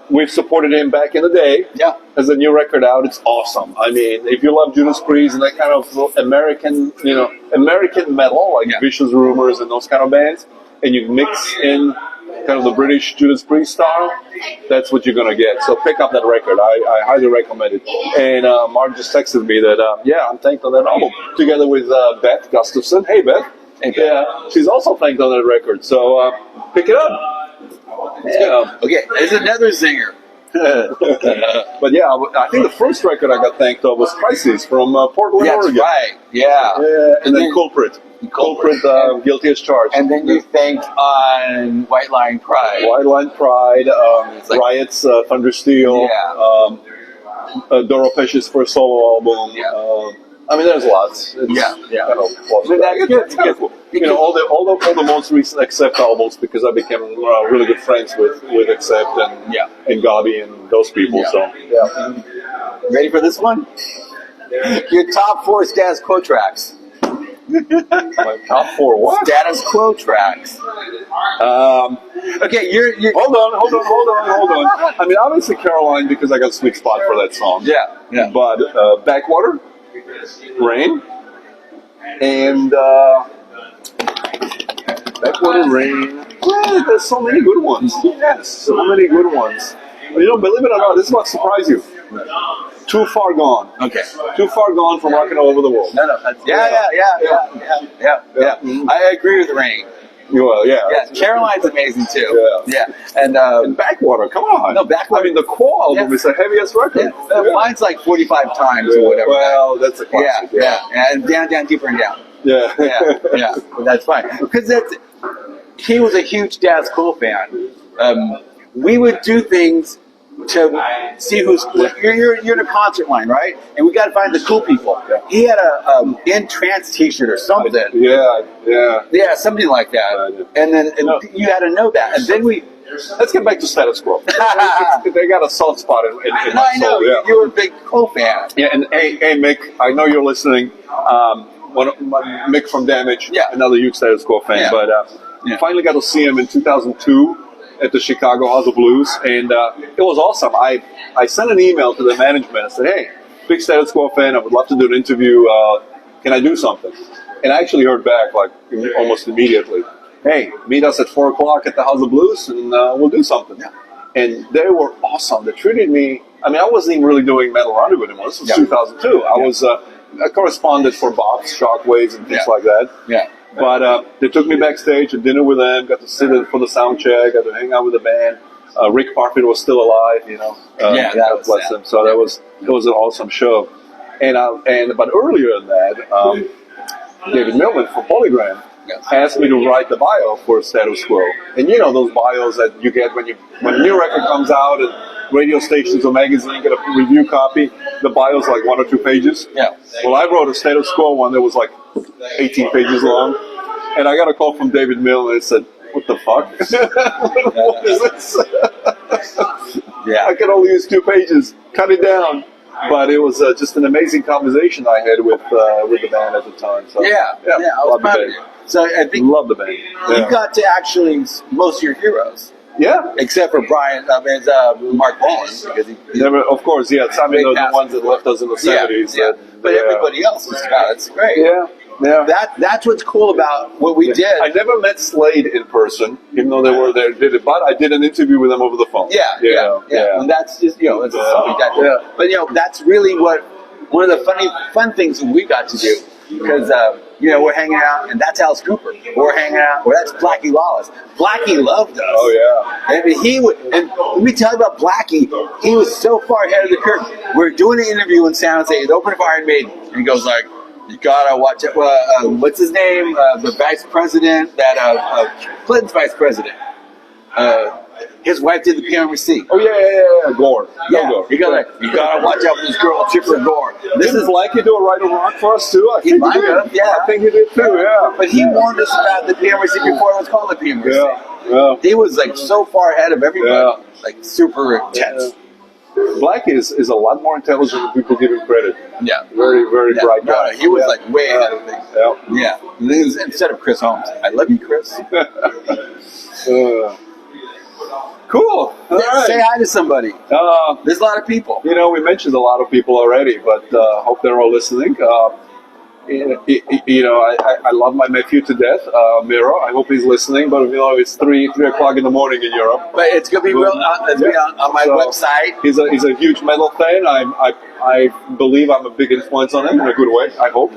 We've supported him back in the day. Yeah. As a new record out, it's awesome. I mean, if you love Judas Priest and that kind of American metal, like Vicious Rumors and those kind of bands, and you mix in kind of the British Judas Priest style, that's what you're going to get. So pick up that record. I highly recommend it. And Mark just texted me that, I'm thanked on that album, together with Beth Gustafson. Hey, Beth. Yeah, she's also thanked on that record. So pick it up. Yeah. Okay, there's another zinger. But yeah, I think the first record I got thanked of was Crisis from Portland, Oregon. Right. Yeah. And then Culprit, Guilty as Charged. And then you thanked on White Line Pride. White Line Pride, Riot's Thundersteel, Doro Pesci's first solo album. Yeah. I mean, there's lots. Kind of that's good. All the most recent Accept albums, because I became really good friends with Accept and Gabi and those people. Yeah. So Ready for this one? Your top 4 status quo tracks. My top 4 what? Status quo tracks. Okay, you're Hold on. I mean, obviously Caroline, because I got a sweet spot for that song. Yeah. But Backwater, Rain, and Backwater, Rain. Well, there's so many good ones. Yes, so many good ones. Believe it or not, this might surprise you. Too Far Gone. Okay. Too Far Gone from Rockin' All Over the World. No. Yeah. I agree with Rain. Well, yeah. Yeah, Caroline's amazing too. Yeah. And Backwater, come on. No, Backwater. I mean, the Core album is the heaviest record. Mine's like 45 times or whatever. Well, that's a classic. Yeah. And down, deeper and down. Yeah. That's fine. Because he was a huge Status Quo fan. We would do things to see who's you're in a concert line, right? And we got to find the cool people. He had a In Trance T-shirt or something. Yeah, something like that. And then you had to know that. And then let's get back to Status Quo. They got a soft spot in my soul. I know you were a big Quo fan. Yeah, and hey, Mick, I know you're listening. Mick from Damage, another huge Status Quo fan. But finally got to see him in 2002. At the Chicago House of Blues, and it was awesome. I sent an email to the management. I said, hey, big Status Quo fan, I would love to do an interview. Can I do something? And I actually heard back almost immediately. Hey, meet us at 4 o'clock at the House of Blues, and we'll do something. And they were awesome. They treated me, I mean, I wasn't even really doing Metal Rendezvous anymore. This was 2002. I was a correspondent for Bob's, Shockwaves, and things like that. But they took me backstage, had dinner with them, got to sit in for the sound check, got to hang out with the band. Rick Parfitt was still alive, God bless him. So it was an awesome show. But earlier than that, David Millman from Polygram asked me to write the bio for Status Quo. And you know those bios that you get when a new record comes out and radio stations or magazine get a review copy, the bio's like 1 or 2 pages. Yeah. Well, I wrote a Status Quo one that was like 18 pages long. And I got a call from David Millman and said, what the fuck? What is this? Yeah. I can only use 2 pages. Cut it down. But it was just an amazing conversation I had with the band at the time. So, I was love the proud of band. you. So I think Love the band. you Yeah. got to actually most of your heroes, Yeah. except for Mark Bolan, because he Never, of course, yeah. Some of Big the cast. ones that left us in the 70s. Yeah. But everybody else is that's great. Yeah. Yeah. That's what's cool about what we did. I never met Slade in person, even though they were there, did it. But I did an interview with them over the phone. Yeah. And that's just it's just something that. Yeah. But that's really one of the fun things that we got to do, because we're hanging out, and that's Alice Cooper. We're hanging out, or that's Blackie Lawless. Blackie loved us. Oh yeah. And he would, and let me tell you about Blackie. He was so far ahead of the curve. We're doing an interview in San Jose. He's opening for Iron Maiden, and he goes like, "You gotta watch it." What's his name? The vice president, Clinton's vice president. His wife did the PRMC. Oh yeah. Gore. Yeah, Gore. you gotta watch out for this girl, Chipper Gore. This Didn't is Blackie do a Ride of Rock for us too? I He think might did. have, yeah. I think he did too. Yeah. But he warned us about the PRMC before it was called the PRMC. Yeah. He was like so far ahead of everybody, Yeah. like super intense. Blackie is a lot more intelligent than people give him credit. Yeah. Very, very bright guy. He was like way ahead of things. Yeah. Yeah. This is instead of Chris Holmes. I love you, Chris. Cool. All right. Say hi to somebody. There's a lot of people. We mentioned a lot of people already, but hope they're all listening. I love my nephew to death, Miro. I hope he's listening, but it's 3 o'clock in the morning in Europe. But it's gonna be real. It's gonna be on my website. He's a huge metal fan. I believe I'm a big influence on him in a good way. I hope.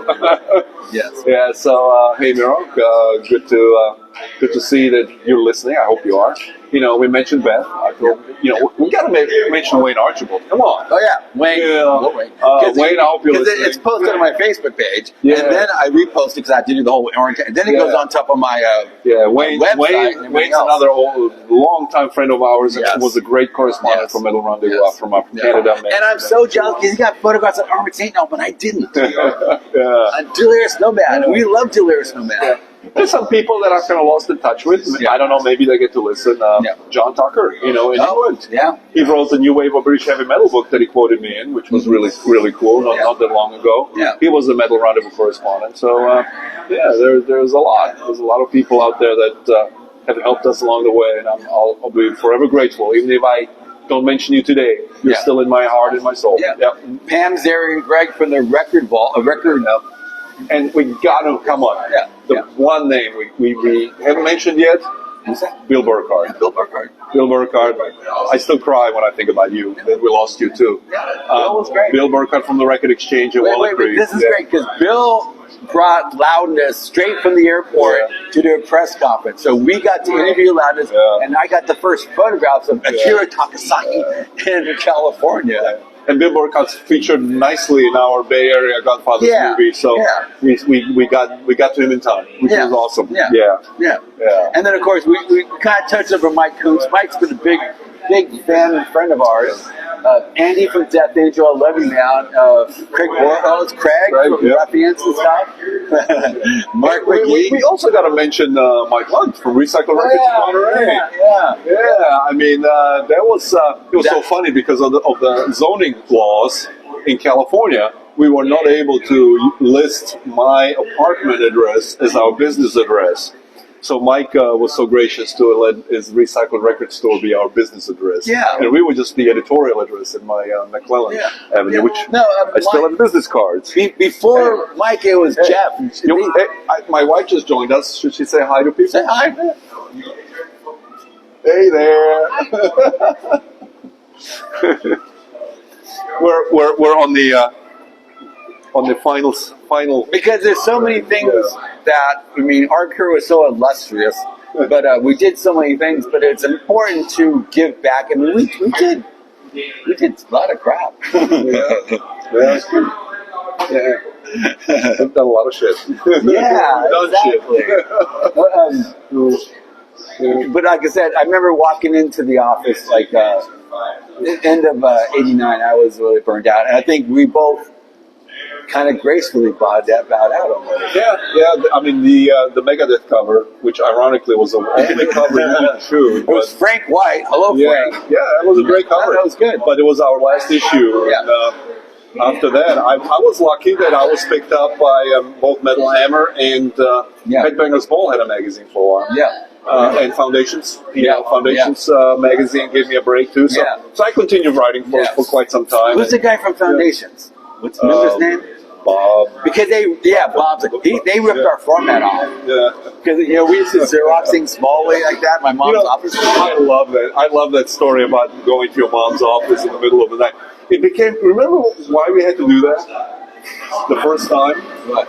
Yes. Yeah. So hey, Miro, good to see that you're listening. I hope you are. We mentioned Beth. I feel, we got to mention Wayne Archibald. Come on. Oh yeah, Wayne. Yeah. Wayne. Wayne, I hope you're listening. It's posted on my Facebook page, Yeah. and then I repost it because I have to do the whole orange. And then it goes on top of my Wayne's website and everything else. another long-time friend of ours. Yes. And was a great correspondent for Metal Rendezvous from Canada. And I'm so jealous because he got photographs of Armored Saint now, but I didn't. Delirious Nomad, and we love Delirious Nomad. There's some people that are kind of lost in touch with. Yeah. I don't know, maybe they get to listen. John Tucker, in England. Yeah. He wrote the New Wave of British Heavy Metal book that he quoted me in, which was really, really cool, not that long ago. Yeah. He was a Metal Rendezvous correspondent. So, there's a lot. There's a lot of people out there that have helped us along the way, and I'll be forever grateful. Even if I don't mention you today, you're still in my heart and my soul. Yeah. Pam, Zary, and Greg from the Record Vault. And we got to, come on. The one name we haven't mentioned yet. Who's that? Bill Burkhardt. Bill Burkhardt. Bill Burkhardt. I still cry when I think about you. That we lost you too. Bill was great. Bill Burkhardt from the Record Exchange at Walnut Creek. This is great because Bill brought Loudness straight from the airport to do a press conference. So we got to interview Loudness, and I got the first photographs of Akira Takasaki in California. And Bill Burkhardt's featured nicely in our Bay Area Godfathers movie, so we got to him in time, which was awesome. Yeah. And then of course we kind of touched over Mike Kuntz. Mike's been a big fan and friend of ours. Andy from Death Angel, I love you, man. Craig Bortholz, Craig from Ruffians and stuff. Mark McGee. We also got to mention Mike Hunt from Recycle Records in Monterey. I mean, that was it was so funny because of the zoning laws in California. We were not able to list my apartment address as our business address. So Mike was so gracious to let his Recycled Record store be our business address. And we were just the editorial address in my McClellan Avenue, which I still have business cards. Before Mike, it was Jeff. My wife just joined us. Should she say hi to people? Say hi. Hey there. we're on the final. Because there's so many things that, our career was so illustrious, but we did so many things, but it's important to give back. We did a lot of crap. Yeah. I've done a lot of shit. Yeah, Done exactly. shit. But like I said, I remember walking into the office like end of '89. I was really burned out, and I think we both kind of gracefully bowed out almost. Yeah. I mean, the Megadeth cover, which ironically was the only cover you shoot. It was Frank White. Hello, Yeah, Frank. yeah, it was a great cover. That was good. But it was our last issue. Yeah. And, after that, I was lucky that I was picked up by both Metal Hammer and Headbangers Ball had a magazine for a while. Yeah. And Foundations, Foundations magazine gave me a break too. So, Yeah. so I continued writing for quite some time. Who's the guy from Foundations? What's his name? Bob. Because Bob's they ripped our format off. Yeah. Because we used to Xerox things smallly like that. My mom's office. I love that. I love that story about going to your mom's office in the middle of the night. It became. Remember why we had to do that? The first time. What?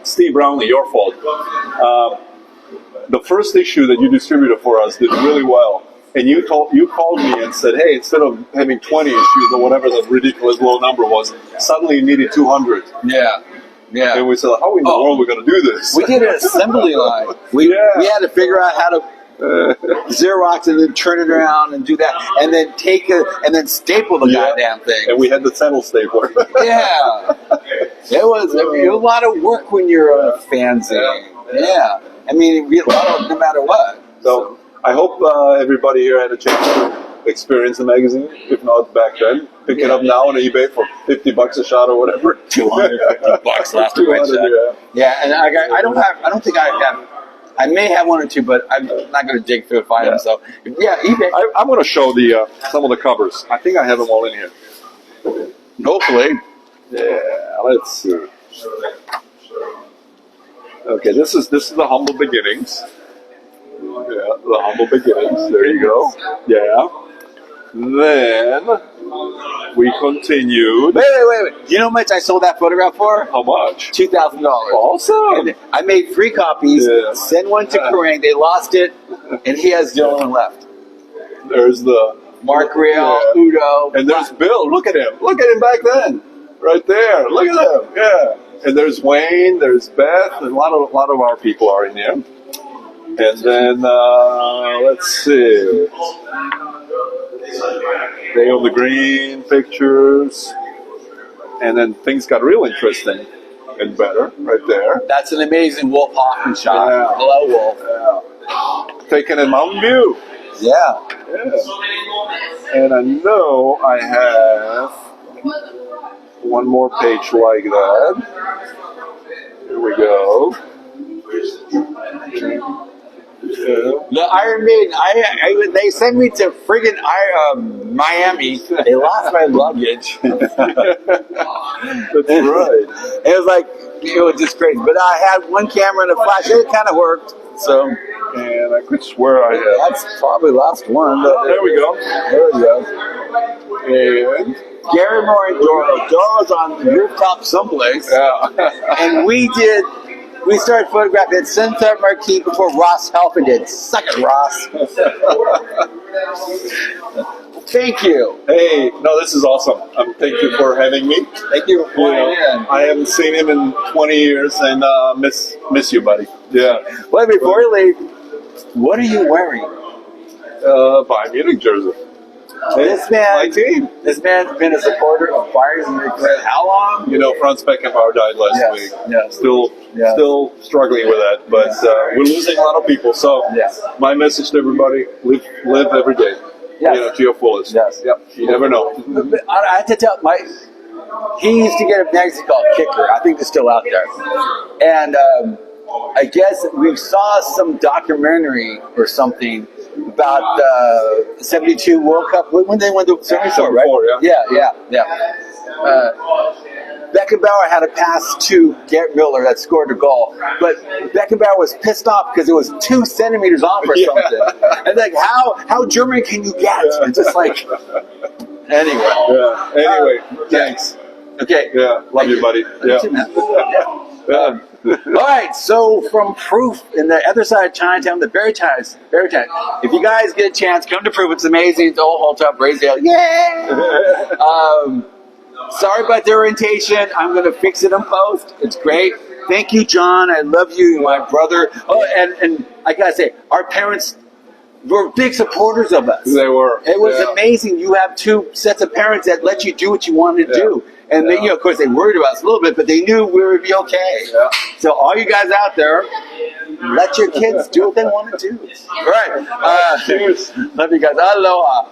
Steve Brownlee, your fault. The first issue that you distributed for us did really well, and you called me and said, "Hey, instead of having 20 issues or whatever the ridiculous low number was, suddenly you needed 200." Yeah. Yeah. And we said, "How in the world are we going to do this?" We did an assembly line. We had to figure out how to Xerox and then turn it around and do that, and then and then staple the goddamn thing. And we had the Sentinel stapler. Yeah, it was a lot of work when you're a fanzine. Yeah, I mean, a lot of no matter what. So I hope everybody here had a chance to experience the magazine. If not back then, pick it up now on eBay for $50 a shot or whatever. $250 last time I checked. Yeah, and I don't think I have. I may have one or two, but I'm not going to dig through and find them. So, eBay. I'm going to show some of the covers. I think I have them all in here. Hopefully. Yeah, let's see. Okay, this is the Humble Beginnings. Yeah, the Humble Beginnings. There you go. Yeah. Then we continued. Wait. You know how much I sold that photograph for? How much? $2,000. Awesome. I made 3 copies. Yeah. Sent one to Kerrang. They lost it, and he has the only one left. There's the Mark Real, Udo. And there's Bill. Look at him. Look at him back then. Right there. Look at him. Yeah. And there's Wayne. There's Beth. And a lot of our people are in here. And then let's see. Day on the Green pictures. And then things got real interesting and better right there. That's an amazing Wolf Hoffman shot. Yeah. Hello, Wolf. Yeah. Taken in Mountain View. Yeah. And I know I have one more page like that. Here we go. The Iron Maiden, they sent me to friggin' Miami. They lost my luggage. That's right. It was just crazy. But I had one camera and a flash. It kind of worked. So, and I could swear I have. that's probably the last one. But There we go. There we go. And Gary Moore and Doro. Doro's on the rooftop someplace. And we started photographing at Sunset Marquee before Ross Halford did. Suck it, Ross. Thank you. Hey, no, this is awesome. Thank you for having me. Thank you for flying in. I haven't seen him in 20 years, and miss you, buddy. Yeah. Well, before you leave, what are you wearing? Bayern Munich jersey. This man, My team. This man's been a supporter of Bayern Munich for how long? You know, Franz Beckenbauer died last week. Yes. Still struggling with that, but we're losing a lot of people. So, my message to everybody: live every day. Yes. You know, to your fullest. Yes. Yep. You never know. I have to tell he used to get a magazine called Kicker. I think it's still out there. And I guess we saw some documentary or something about the 72 World Cup when they went to 74, right? 74, Yeah. Beckenbauer had a pass to Gerd Müller that scored a goal, but Beckenbauer was pissed off because it was 2 centimeters off or something. And like, how German can you get? It's just like, anyway. Yeah. Anyway, thanks. Okay. Yeah. Love you, buddy. Yeah. All right, so from Proof in the other side of Chinatown, the Veritime. If you guys get a chance, come to Proof. It's amazing. It's all hold up, raise the yay! Sorry about the orientation. I'm going to fix it in post. It's great. Thank you, John. I love you. You're my brother. Oh, and I got to say, our parents were big supporters of us. They were. It was amazing. You have two sets of parents that let you do what you wanted to do. And they, you know, of course, they worried about us a little bit, but they knew we would be okay. Yeah. So all you guys out there, let your kids do what they want to do. All right. Cheers. Love you guys. Aloha.